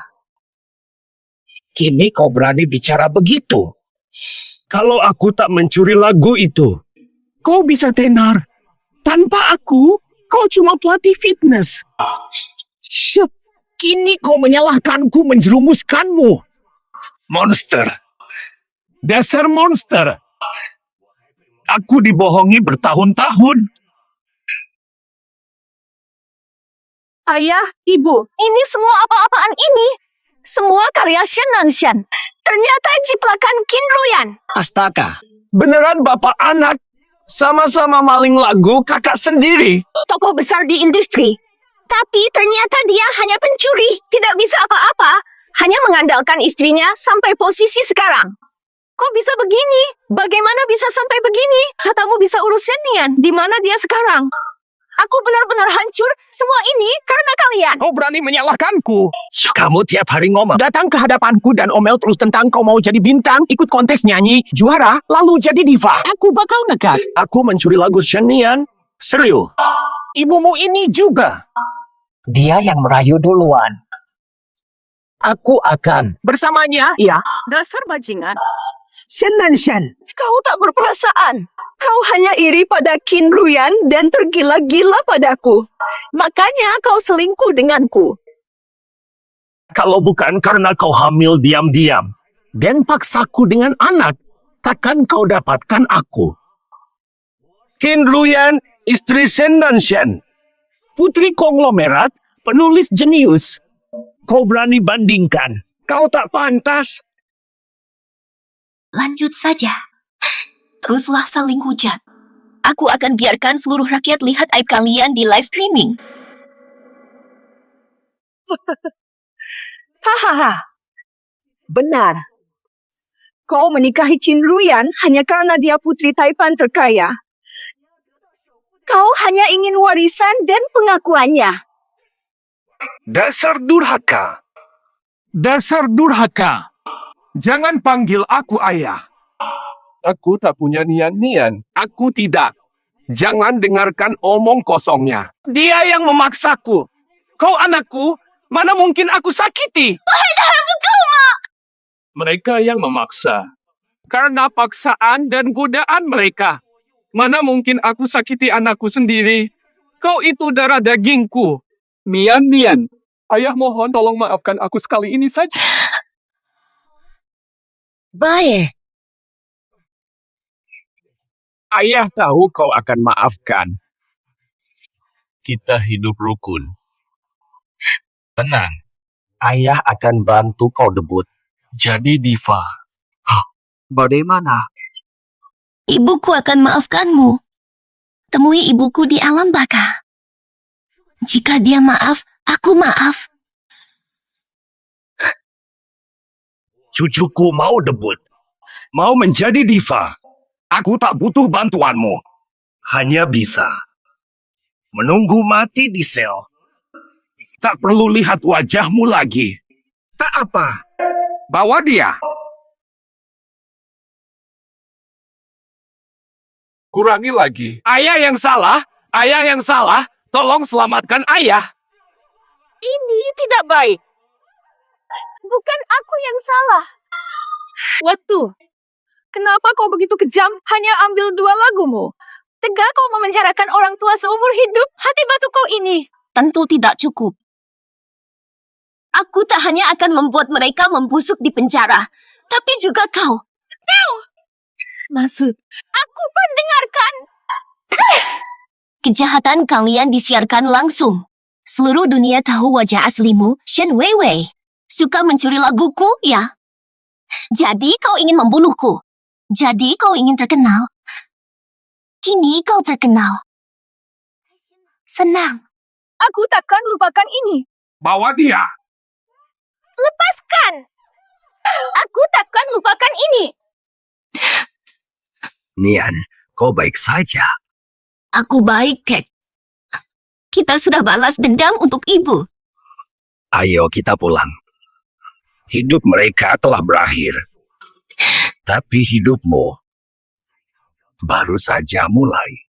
Kini kau berani bicara begitu. Kalau aku tak mencuri lagu itu, kau bisa tenar. Tanpa aku, kau cuma pelatih fitness. Syup, kini kau menyalahkanku menjerumuskanmu.
Monster.
Dasar monster.
Aku dibohongi bertahun-tahun.
Ayah, Ibu, ini semua apa-apaan ini? Semua karya Shan. Ternyata jiplakan Qin Ruyan.
Astaga, beneran bapak anak sama-sama maling lagu kakak sendiri.
Tokoh besar di industri. Tapi ternyata dia hanya pencuri, tidak bisa apa-apa. Hanya mengandalkan istrinya sampai posisi sekarang. Kok bisa begini? Bagaimana bisa sampai begini? Katamu bisa urus Nian. Di mana dia sekarang? Aku benar-benar hancur. Semua ini karena kalian.
Kau berani menyalahkanku. Kamu tiap hari ngomong. Datang ke hadapanku dan omel terus tentang kau mau jadi bintang, ikut kontes nyanyi, juara, lalu jadi diva. Aku bakal nekat. Aku mencuri lagu Shenian. Serius. Ibumu ini juga.
Dia yang merayu duluan.
Aku akan bersamanya, ya.
Dasar bajingan.
Shan, kau tak berperasaan. Kau hanya iri pada Qin Ruyan dan tergila-gila padaku. Makanya kau selingkuh denganku.
Kalau bukan karena kau hamil diam-diam dan paksaku dengan anak, takkan kau dapatkan aku. Qin Ruyan, istri Shan, putri konglomerat, penulis jenius. Kau berani bandingkan. Kau tak pantas.
Lanjut saja. Teruslah saling hujat. Aku akan biarkan seluruh rakyat lihat aib kalian di live streaming.
Hahaha. Benar. Kau menikahi Qin Ruyan hanya karena dia putri Taipan terkaya. Kau hanya ingin warisan dan pengakuannya.
Dasar durhaka. Dasar durhaka. Jangan panggil aku ayah.
Aku tak punya nian. Aku tidak. Jangan dengarkan omong kosongnya.
Dia yang memaksaku. Kau anakku, mana mungkin aku sakiti?
Mereka yang memaksa. Karena paksaan dan godaan mereka. Mana mungkin aku sakiti anakku sendiri. Kau itu darah dagingku. Nian. Ayah mohon tolong maafkan aku sekali ini saja.
Baik.
Ayah tahu kau akan maafkan. Kita hidup rukun. Tenang. Ayah akan bantu kau debut. Jadi diva.
Bagaimana?
Ibuku akan maafkanmu. Temui ibuku di alam baka. Jika dia maaf, aku maaf.
Cucuku mau debut. Mau menjadi diva. Aku tak butuh bantuanmu. Hanya bisa menunggu mati di sel. Tak perlu lihat wajahmu lagi.
Tak apa. Bawa dia.
Kurangi lagi. Ayah yang salah. Ayah yang salah. Tolong selamatkan ayah.
Ini tidak baik. Bukan aku yang salah. Waktu. Kenapa kau begitu kejam hanya ambil 2 lagumu? Tega kau memenjarakan orang tua seumur hidup hati batu kau ini.
Tentu tidak cukup. Aku tak hanya akan membuat mereka membusuk di penjara, tapi juga kau.
Kau!
Maksud,
Aku pendengarkan.
Kejahatan kalian disiarkan langsung. Seluruh dunia tahu wajah aslimu, Shen Weiwei. Suka mencuri laguku, ya? Jadi kau ingin membunuhku. Jadi kau ingin terkenal. Kini kau terkenal. Senang.
Aku takkan lupakan ini.
Bawa dia.
Lepaskan. Aku takkan lupakan ini.
Nian, kau baik saja.
Aku baik, Kek. Kita sudah balas dendam untuk ibu.
Ayo kita pulang. Hidup mereka telah berakhir. Tapi hidupmu baru saja mulai.